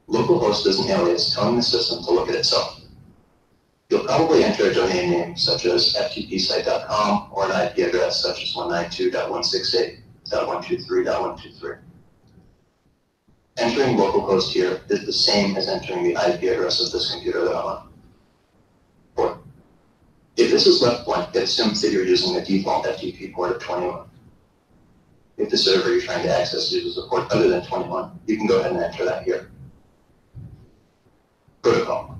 Localhost is an alias telling the system to look at itself. You'll probably enter a domain name such as ftpsite.com or an IP address such as 192.168.123.123. Entering localhost here is the same as entering the IP address of this computer that I'm on. Or, if this is left blank, it assumes that you're using the default FTP port of 21. If the server you're trying to access uses a port other than 21, you can go ahead and enter that here. Protocol.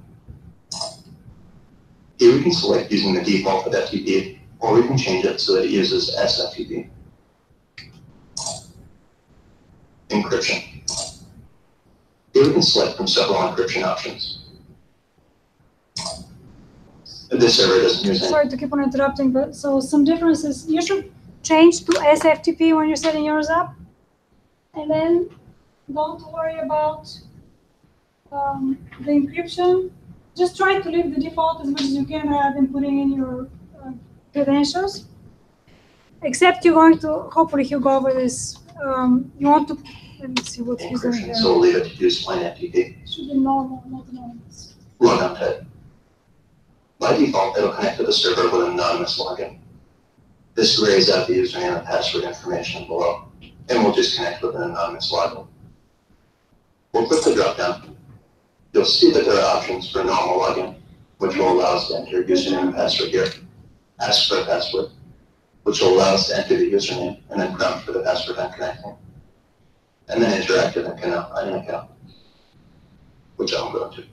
Here we can select using the default of FTP, or we can change it so that it uses SFTP. Encryption. Here we can select from several encryption options. This server doesn't use any. Sorry to keep on interrupting, but so some differences. You should change to SFTP when you're setting yours up, and then don't worry about the encryption. Just try to leave the default as much as you can rather than putting in your credentials. Except you're going to, hopefully he'll go over this. You want to, let me see what he's doing here. So we'll leave it to use plain FTP. Should be normal, not anonymous. Logout type. By default, it'll connect to the server with an anonymous login. This grays out the username and password information below, and we'll just connect with an anonymous login. We'll click the drop-down. You'll see that there are options for normal login, which will allow us to enter your username and password here. Ask for a password, which will allow us to enter the username and then prompt for the password I'm connecting. And then interactive and an account, which I'll go into.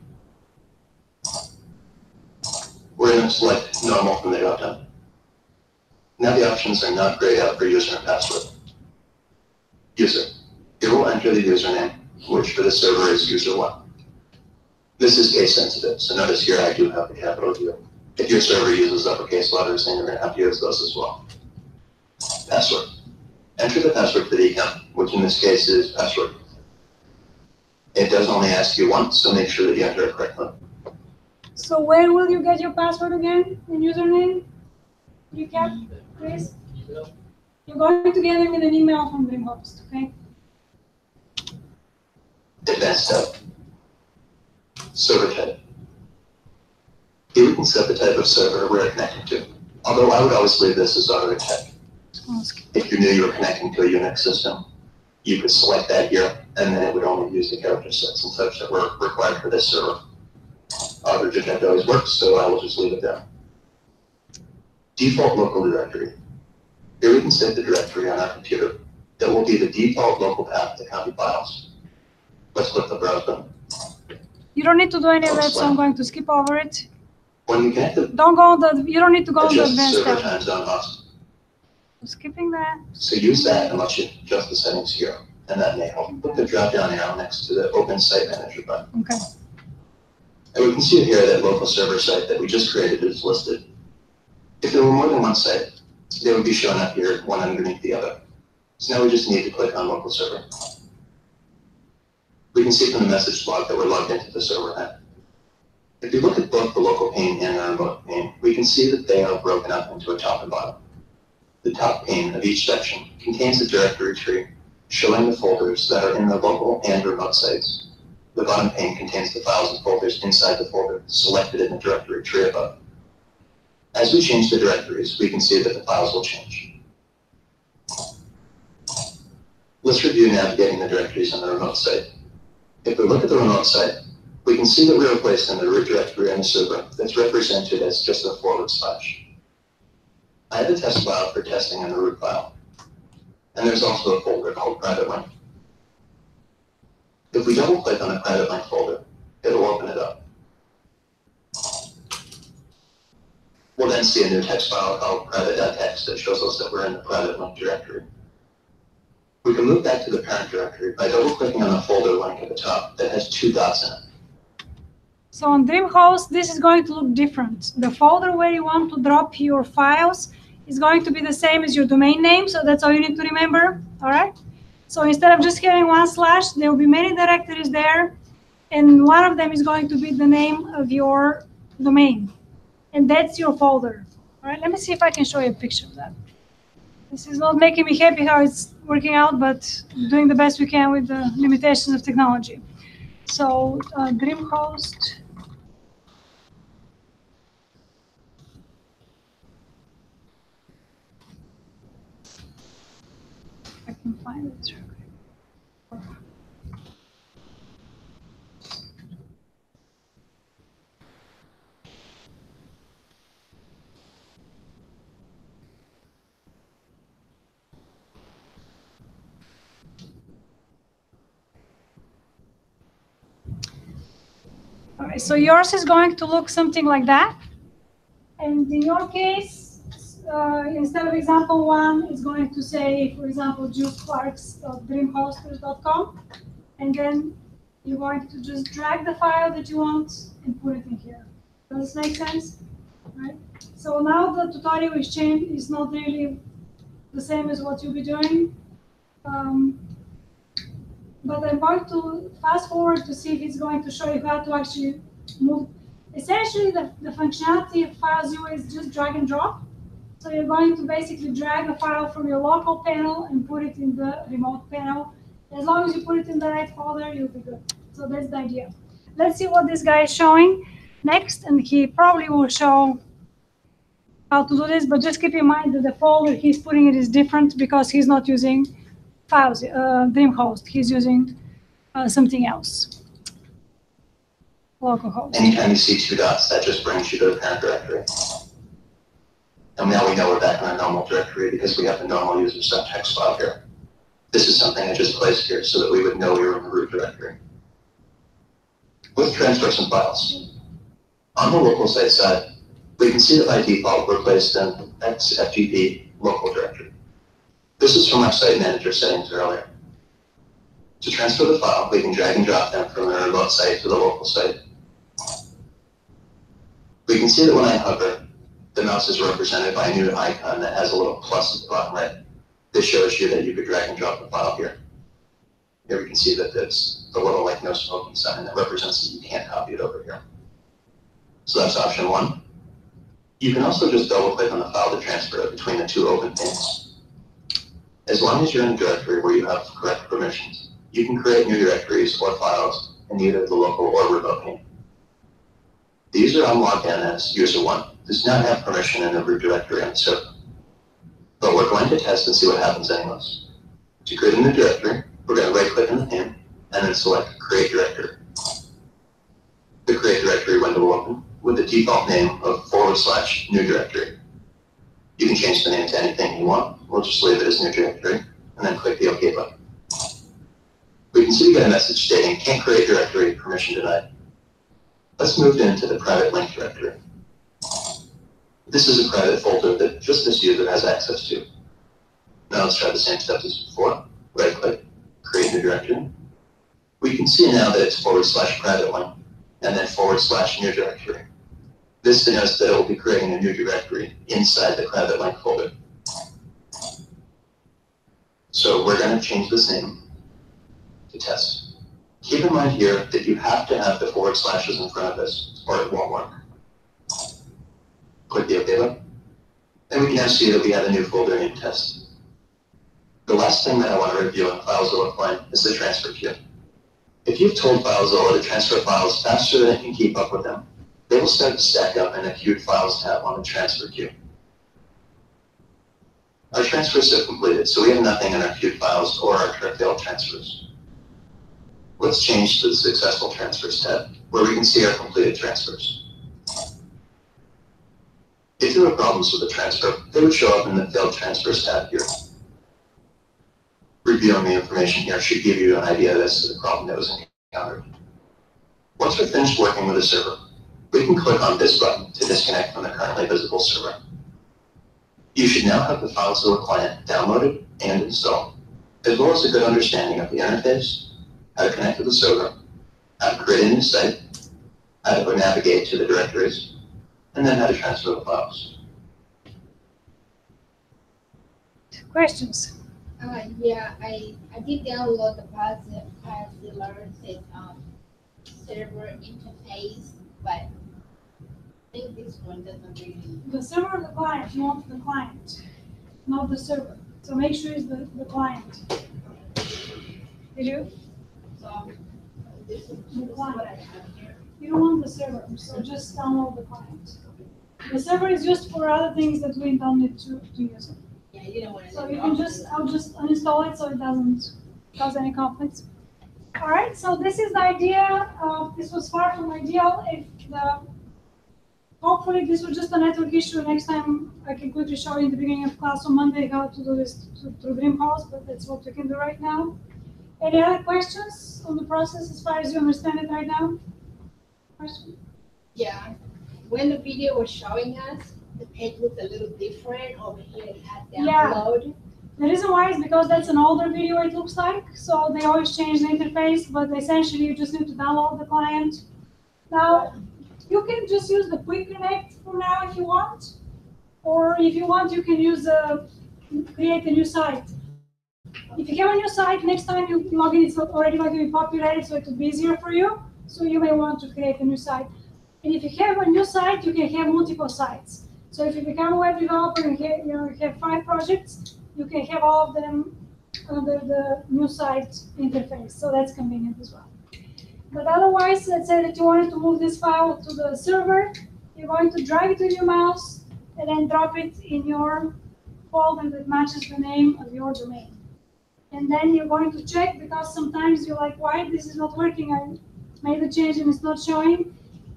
We're going to select normal from the drop-down. Now the options are not grayed out for user and password. User. Here we'll enter the username, which for the server is user1. This is case sensitive, so notice here I do have the capital U. If your server uses uppercase letters, then you're going to have to use those as well. Password. Enter the password for the account, which in this case is password. It does only ask you once, so make sure that you enter it correctly. So where will you get your password again and username? Recap, please. You're going to get them in an email from the host, okay? Advanced tab. Server type. Here we can set the type of server we're connecting to, although I would always leave this as auto detect. If you knew you were connecting to a Unix system, you could select that here, and then it would only use the character sets and such that were required for this server. Auto detect always works, so I will just leave it there. Default local directory. Here we can set the directory on our computer that will be the default local path to copy files. Let's click the browse button. You don't need to do any of that, so I'm going to skip over it. When you connect the Don't go on the, you don't need to go on the adjust advanced server tab. time zone host. I'm skipping that. So use that and let you adjust the settings here, and that may help. Put the drop-down arrow next to the Open Site Manager button. Okay. And we can see here that local server site that we just created is listed. If there were more than one site, they would be shown up here, one underneath the other. So now we just need to click on local server. We can see from the message log that we're logged into the server net. If you look at both the local pane and our remote pane, we can see that they are broken up into a top and bottom. The top pane of each section contains a directory tree showing the folders that are in the local and remote sites. The bottom pane contains the files and folders inside the folder selected in the directory tree above. As we change the directories, we can see that the files will change. Let's review navigating the directories on the remote site. If we look at the remote site, we can see that we are placed in the root directory on the server that's represented as just a /. I have a test file for testing in the root file, and there's also a folder called private link. If we double click on the private link folder, it'll open it up. We'll then see a new text file called private.txt that shows us that we're in the private link directory. We can move back to the parent directory by double clicking on the folder link at the top that has 2 dots in it. So on DreamHost, this is going to look different. The folder where you want to drop your files is going to be the same as your domain name, so that's all you need to remember, all right? So instead of just having 1/, there will be many directories there, and one of them is going to be the name of your domain, and that's your folder, all right? Let me see if I can show you a picture of that. This is not making me happy how it's working out, but doing the best we can with the limitations of technology. So DreamHost. I can find it. All right, so yours is going to look something like that. And in your case, instead of example 1, it's going to say, for example, juiceclarks.dreamhosters.com. And then you're going to just drag the file that you want and put it in here. Does this make sense? Right? So now the tutorial exchange is not really the same as what you'll be doing. But I'm going to fast forward to see if it's going to show you how to actually move. Essentially, the functionality of FileZilla is just drag and drop. So you're going to basically drag a file from your local panel and put it in the remote panel. As long as you put it in the right folder, you'll be good. So that's the idea. Let's see what this guy is showing next, and he probably will show how to do this, but just keep in mind that the folder he's putting it is different because he's not using files, DreamHost. He's using something else, localhost. Anytime you see 2 dots, that just brings you to the parent directory. And now we know we're back in our normal directory because we have the normal user subtext file here. This is something I just placed here so that we would know we were in the root directory. Let's transfer some files. On the local site side, we can see that by default we're placed in XFTP local directory. This is from our site manager settings earlier. To transfer the file, we can drag and drop them from the remote site to the local site. We can see that when I hover, the mouse is represented by a new icon that has a little plus at the bottom right. This shows you that you could drag and drop the file here. Here we can see that it's the little like no smoking sign that represents that you can't copy it over here. So that's option 1. You can also just double click on the file to transfer it between the 2 open panes. As long as you're in a directory where you have correct permissions, you can create new directories or files in either the local or remote pane. The user I'm logged in as user 1 does not have permission in the root directory on the server. But we're going to test and see what happens anyways. To create a new directory, we're going to right-click on the pane and then select Create Directory. The Create Directory window will open with the default name of /new directory. You can change the name to anything you want. We'll just leave it as new directory and then click the OK button. We can see we get a message stating can't create directory, permission denied. Let's move into the private link directory. This is a private folder that just this user has access to. Now let's try the same steps as before. Right click, create new directory. We can see now that it's /private link and then /new directory. This denotes that it will be creating a new directory inside the private link folder. So we're going to change this name to test. Keep in mind here that you have to have the /s in front of this or it won't work. Click the OK button. And we can now see that we have a new folder named test. The last thing that I want to review in FileZilla client is the transfer queue. If you've told FileZilla to transfer files faster than it can keep up with them, they will start to stack up in a queued files tab on the transfer queue. Our transfers have completed, so we have nothing in our queued files or our failed transfers. Let's change to the successful transfers tab, where we can see our completed transfers. If there were problems with the transfer, they would show up in the failed transfers tab here. Reviewing the information here should give you an idea as to the problem that was encountered. Once we're finished working with the server, we can click on this button to disconnect from the currently visible server. You should now have the FileZilla client downloaded and installed, as well as a good understanding of the interface, how to connect to the server, how to create a new site, how to navigate to the directories, and then how to transfer the files. Questions? Yeah, I did download the FileZilla server interface, but I think this one doesn't really. The server or the client? You want the client, not the server. So make sure it's the client. Did you? So this is The client. what I have here. You don't want the server, so just download the client. The server is used for other things that we don't need to use it. Yeah, you don't want to. So you can I'll just uninstall it so it doesn't cause any conflicts. All right, so this is the idea. This was far from ideal. Hopefully this was just a network issue. Next time I can quickly show you in the beginning of class on Monday how to do this through Dreamhouse, but that's what we can do right now. Any other questions on the process as far as you understand it right now? Question? Yeah, when the video was showing us, the page looked a little different over here. It had download. The reason why is because that's an older video, it looks like. So they always change the interface, but essentially you just need to download the client. Now, you can just use the Quick Connect for now if you want. Or if you want, you can use create a new site. If you have a new site, next time you log in, it's already going to be populated, so it will be easier for you. So you may want to create a new site. And if you have a new site, you can have multiple sites. So if you become a web developer and you have 5 projects, you can have all of them under the new site interface. So that's convenient as well. But otherwise, let's say that you wanted to move this file to the server. You're going to drag it with your mouse and then drop it in your folder that matches the name of your domain. And then you're going to check, because sometimes you're like, why this is not working? I made a change and it's not showing.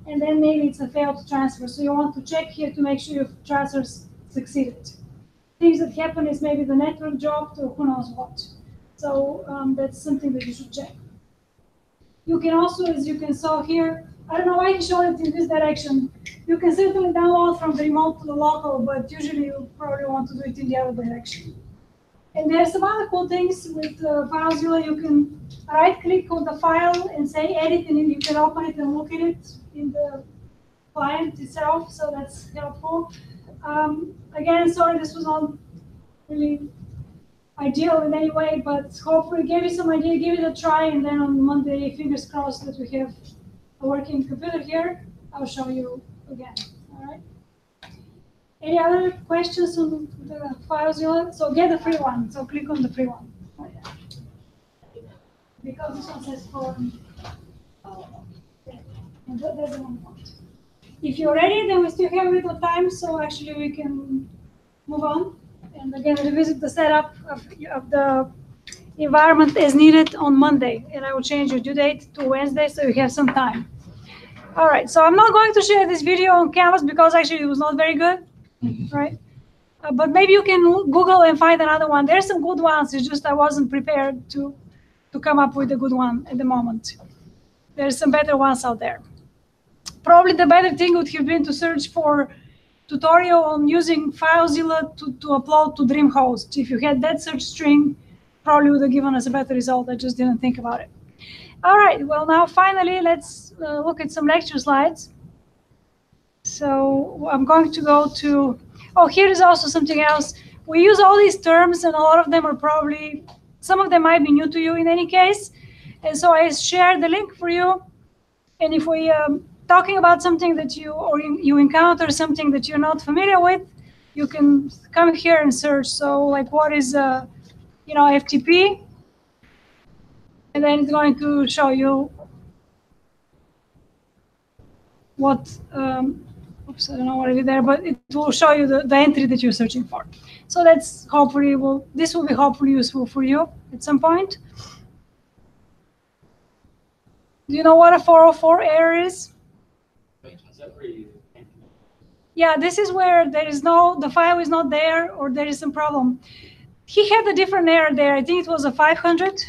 And then maybe it's a failed transfer. So you want to check here to make sure your transfers succeeded. Things that happen is maybe the network dropped or who knows what. So that's something that you should check. You can also, as you can saw here, I don't know why he showed it in this direction. You can certainly download from the remote to the local, but usually you probably want to do it in the other direction. And there's some other cool things with FileZilla. You can right-click on the file and say edit, and you can open it and look at it in the client itself, so that's helpful. Again, sorry, this was not really ideal in any way, but hopefully gave you some idea, give it a try, and then on Monday, fingers crossed that we have a working computer here. I'll show you again, all right? Any other questions on the FileZilla? So get the free one, so click on the free one. Oh, yeah. Because this one says phone. And that's the one we want. If you're ready, then we still have a little time, so actually we can move on. And again, revisit the setup of the environment as needed on Monday. And I will change your due date to Wednesday, so you have some time. All right, so I'm not going to share this video on Canvas because actually it was not very good, right? But maybe you can Google and find another one. There's some good ones, it's just I wasn't prepared to come up with a good one at the moment. There's some better ones out there. Probably the better thing would have been to search for tutorial on using FileZilla to upload to DreamHost. If you had that search string, probably would have given us a better result. I just didn't think about it. All right, well, now finally, let's look at some lecture slides. So I'm going to go to, oh, here is also something else. We use all these terms, and a lot of them are probably, some of them might be new to you in any case. And so I shared the link for you. And if we talking about something that you encounter something that you're not familiar with, you can come here and search. So like what is FTP, and then it's going to show you what oops, I don't know what it is there, but it will show you the entry that you're searching for. So that's hopefully this will be hopefully useful for you at some point. Do you know what a 404 error is? Yeah, this is where there is the file is not there, or there is some problem. He had a different error there. I think it was a 500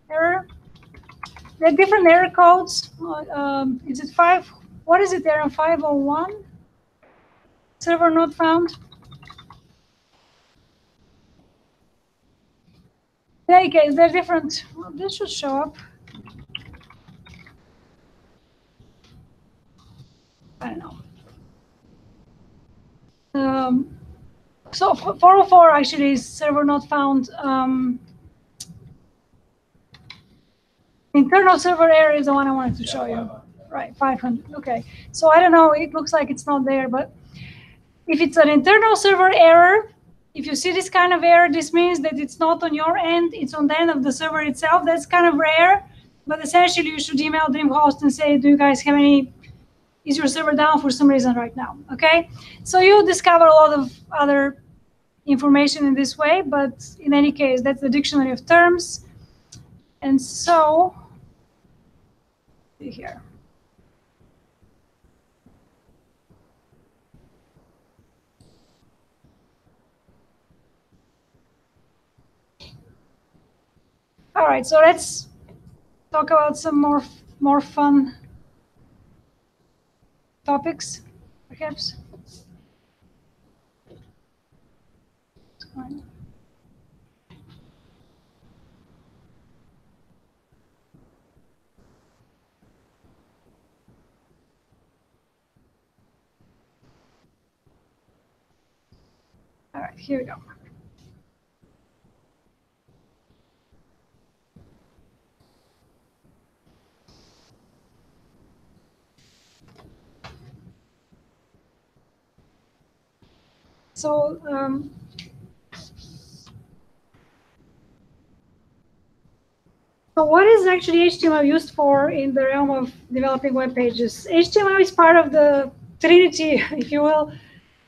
error. There are different error codes. Is it 5? What is it there in 501? Server not found. In any case, they're different. Well, this should show up. I don't know. So 404 actually is server not found. Internal server error is the one I wanted to show you. Right, 500. Okay. So I don't know. It looks like it's not there, but if it's an internal server error, if you see this kind of error, this means that it's not on your end, it's on the end of the server itself. That's kind of rare, but essentially you should email DreamHost and say, do you guys have is your server down for some reason right now, okay? So you discover a lot of other information in this way, but in any case, that's the dictionary of terms. And so, here. All right, so let's talk about some more fun topics, perhaps. All right, here we go. So so what is actually HTML used for in the realm of developing web pages? HTML is part of the Trinity, if you will,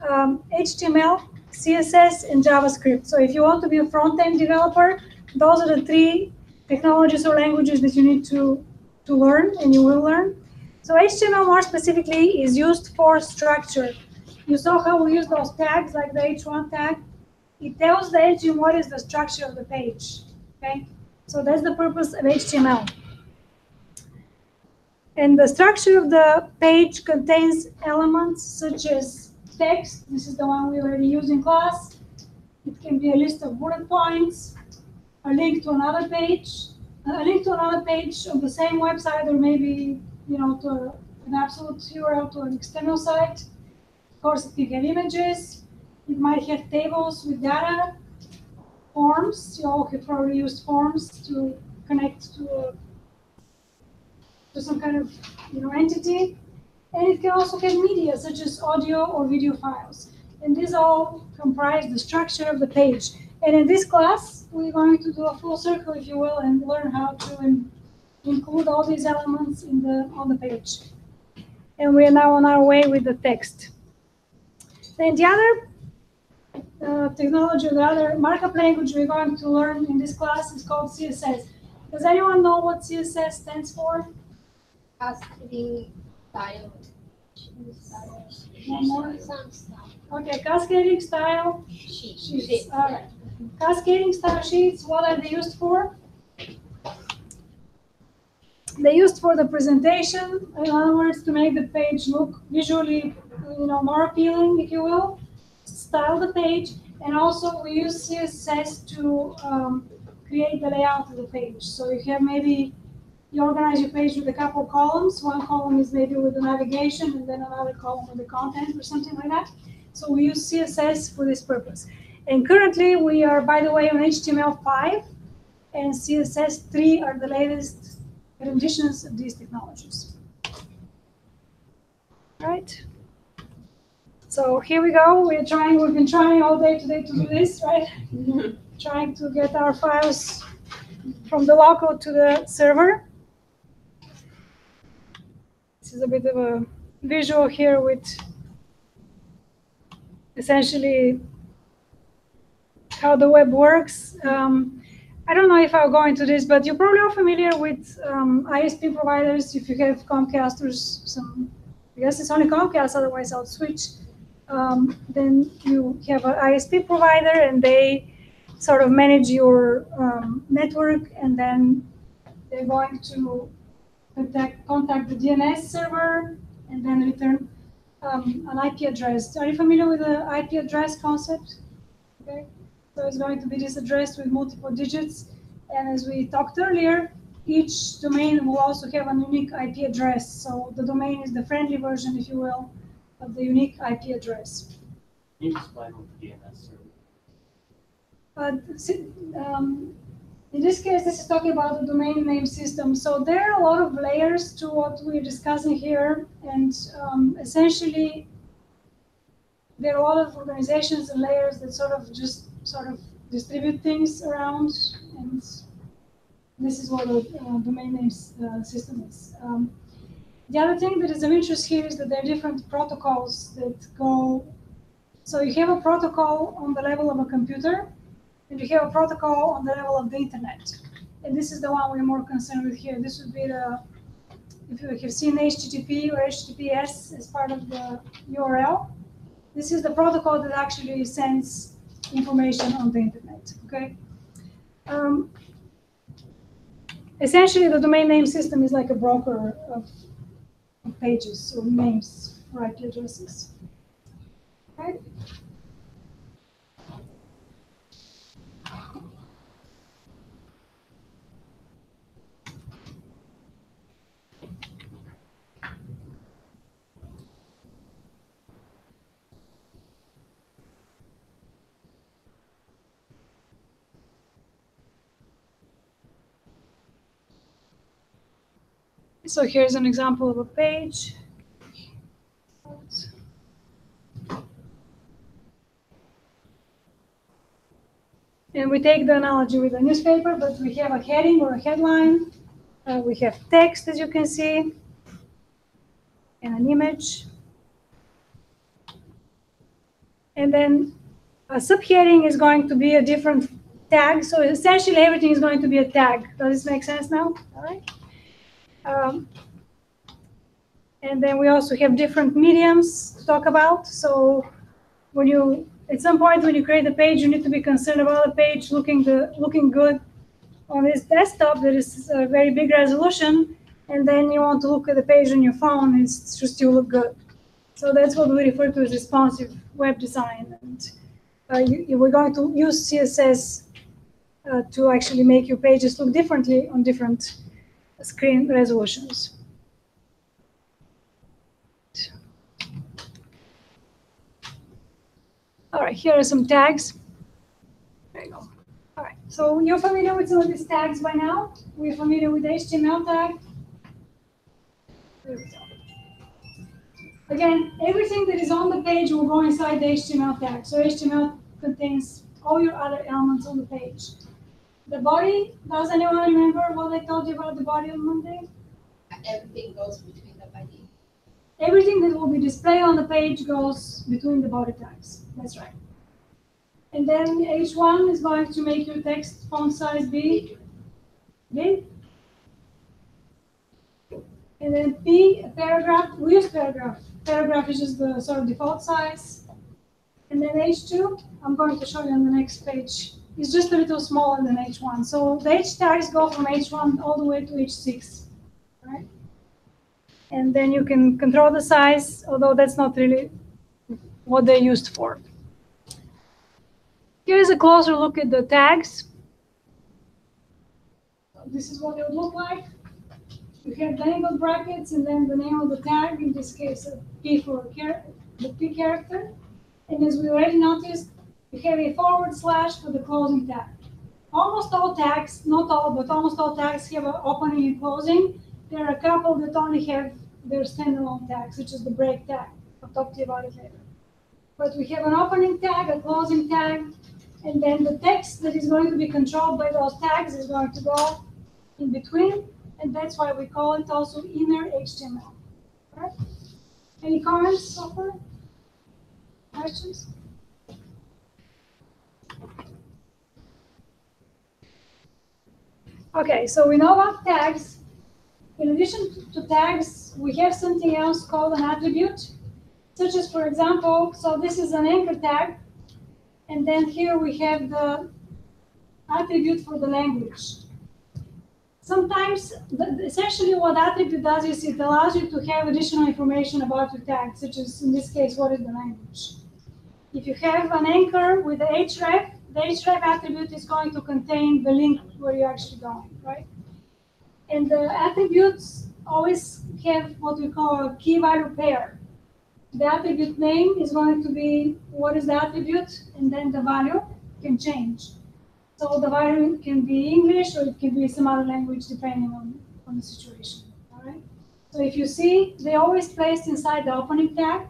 HTML, CSS, and JavaScript. So if you want to be a front-end developer, those are the 3 technologies or languages that you need to learn, and you will learn. So HTML more specifically is used for structure. You saw how we use those tags, like the H1 tag. It tells the engine what is the structure of the page, okay? So that's the purpose of HTML. And the structure of the page contains elements such as text. This is the one we already used in class. It can be a list of bullet points, a link to another page, of the same website, or maybe to an absolute URL to an external site. Of course, it can have images. It might have tables with data, forms. You all have probably used forms to connect to some kind of entity. And it can also have media, such as audio or video files. And these all comprise the structure of the page. And in this class, we're going to do a full circle, if you will, and learn how to include all these elements on the page. And we are now on our way with the text. Then the other technology, the other markup language we're going to learn in this class is called CSS. Does anyone know what CSS stands for? Cascading style. One more? Some stuff. Okay, cascading style sheets. All right. Cascading style sheets, what are they used for? They're used for the presentation. In other words, to make the page look visually, more appealing, if you will. Style the page, and also we use CSS to create the layout of the page. So you have maybe you organize your page with a couple of columns. One column is maybe with the navigation, and then another column with the content or something like that. So we use CSS for this purpose. And currently we are, by the way, on HTML5, and CSS3 are the latest renditions of these technologies. All right. So here we go. We've been trying all day today to do this, right? Trying to get our files from the local to the server. This is a bit of a visual here with essentially how the web works. I don't know if I'll go into this, but you're probably all familiar with ISP providers. If you have Comcast or some, I guess it's only Comcast, otherwise I'll switch. Then you have an ISP provider and they sort of manage your network, and then they're going to contact the DNS server and then return an IP address. Are you familiar with the IP address concept? Okay. So it's going to be this address with multiple digits. And as we talked earlier, each domain will also have a unique IP address. So the domain is the friendly version, if you will, of the unique IP address. Can you explain what the DNS server? In this case, this is talking about the domain name system. So there are a lot of layers to what we're discussing here. And essentially, there are a lot of organizations and layers that sort of distribute things around, and this is what a domain name system is. The other thing that is of interest here is that there are different protocols that go. So you have a protocol on the level of a computer, and you have a protocol on the level of the internet. And this is the one we're more concerned with here. This would be if you have seen HTTP or HTTPS as part of the URL, this is the protocol that actually sends information on the internet, okay? Essentially, the domain name system is like a broker of pages or names for IP addresses, right? So here's an example of a page. And we take the analogy with a newspaper, but we have a heading or a headline. We have text, as you can see, and an image. And then a subheading is going to be a different tag. So essentially, everything is going to be a tag. Does this make sense now? All right. And then we also have different mediums to talk about. So at some point when you create a page, you need to be concerned about the page looking good on this desktop that is a very big resolution. And then you want to look at the page on your phone and it should still look good. So that's what we refer to as responsive web design. And we're going to use CSS to actually make your pages look differently on different screen resolutions. All right, here are some tags. There you go. All right, so you're familiar with some of these tags by now? We're familiar with the HTML tag. There we go. Again, everything that is on the page will go inside the HTML tag. So HTML contains all your other elements on the page. The body, does anyone remember what I told you about the body on Monday? Everything goes between the body. Everything that will be displayed on the page goes between the body tags. That's right. And then H1 is going to make your text font size big. And then P, a paragraph, we use paragraph. Paragraph is just the sort of default size. And then H2, I'm going to show you on the next page. It's just a little smaller than H1. So the H tags go from H1 all the way to H6, right? And then you can control the size, although that's not really what they're used for. Here's a closer look at the tags. This is what it would look like. You have the angled brackets and then the name of the tag, in this case a P for the P character. And as we already noticed, you have a / for the closing tag. Almost all tags, not all, but almost all tags have an opening and closing. There are a couple that only have their standalone tags, such as the break tag. I'll talk to you about it later. But we have an opening tag, a closing tag, and then the text that is going to be controlled by those tags is going to go in between, and that's why we call it also inner HTML. Right? Any comments so far? Questions? Okay, so we know about tags. In addition to tags, we have something else called an attribute, such as, for example, so this is an anchor tag, and then here we have the attribute for the language. Sometimes, essentially what attribute does is it allows you to have additional information about your tag, such as in this case, what is the language. If you have an anchor with the href, the href attribute is going to contain the link where you're actually going, right? And the attributes always have what we call a key value pair. The attribute name is going to be what is the attribute, and then the value can change. So the value can be English or it can be some other language depending on the situation. All right. So if you see, they always placed inside the opening tag.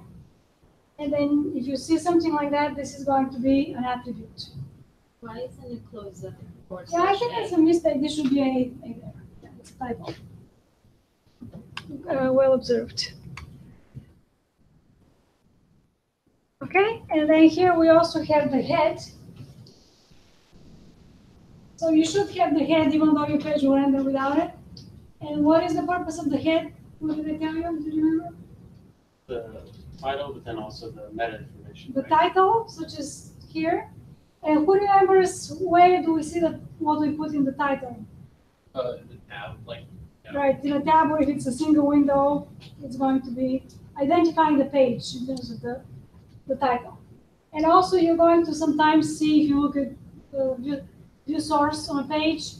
And then if you see something like that, this is going to be an attribute. Why isn't it closed up? Yeah, I think that's a mistake. There should be a there. Yeah, it's a typo. Well observed. Okay, and then here we also have the head. So you should have the head even though your page will render without it. And what is the purpose of the head? What did I tell you? Did you remember? The title, but then also the meta information. The right? title, such as here. And who remembers where do we see what we put in the title? The tab, like. Yeah. Right, in a tab, or if it's a single window, it's going to be identifying the page in terms of the title. And also you're going to sometimes see, if you look at the view source on a page,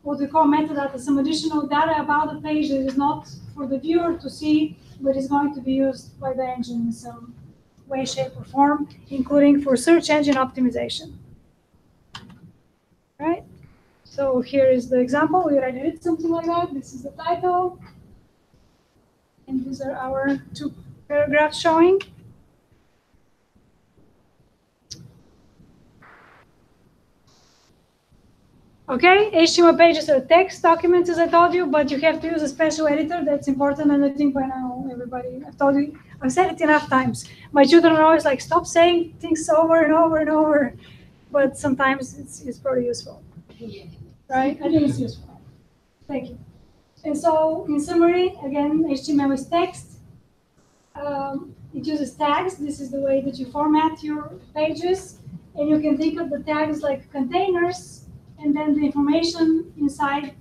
what we call metadata, some additional data about the page that is not for the viewer to see, but is going to be used by the engine in some way, shape, or form, including for search engine optimization. Right? So here is the example. We already did something like that. This is the title. And these are our 2 paragraphs showing. Okay, HTML pages are text documents, as I told you, but you have to use a special editor. That's important, and I think by now everybody, I've said it enough times. My children are always like, stop saying things over and over and over, but sometimes it's pretty useful. Yeah. Right? I think it's useful. Thank you. And so, in summary, again, HTML is text. It uses tags. This is the way that you format your pages. And you can think of the tags like containers, and then the information inside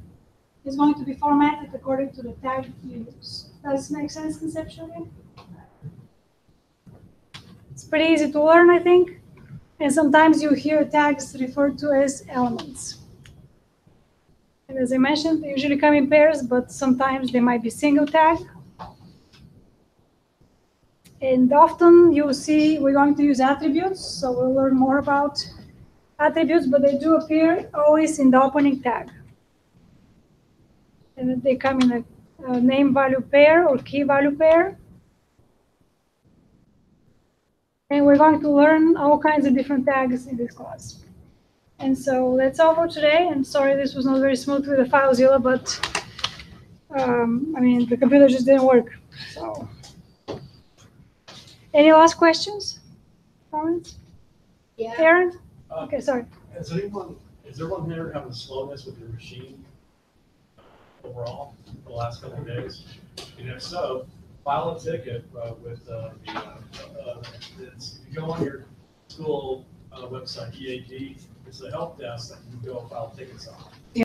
is going to be formatted according to the tag you use. Does this make sense conceptually? It's pretty easy to learn, I think. And sometimes you hear tags referred to as elements. And as I mentioned, they usually come in pairs, but sometimes they might be single tag. And often you'll see we're going to use attributes, so we'll learn more about attributes, but they do appear always in the opening tag. And they come in a name value pair or key value pair. And we're going to learn all kinds of different tags in this class. And so that's all for today. And sorry this was not very smooth with the FileZilla, but I mean, the computer just didn't work. So, any last questions? Comments? Yeah. Aaron? Okay, sorry. Is everyone here having slowness with your machine overall the last couple of days? And if so, file a ticket with if you go on your school website, EAD, it's the help desk that you can go file tickets on.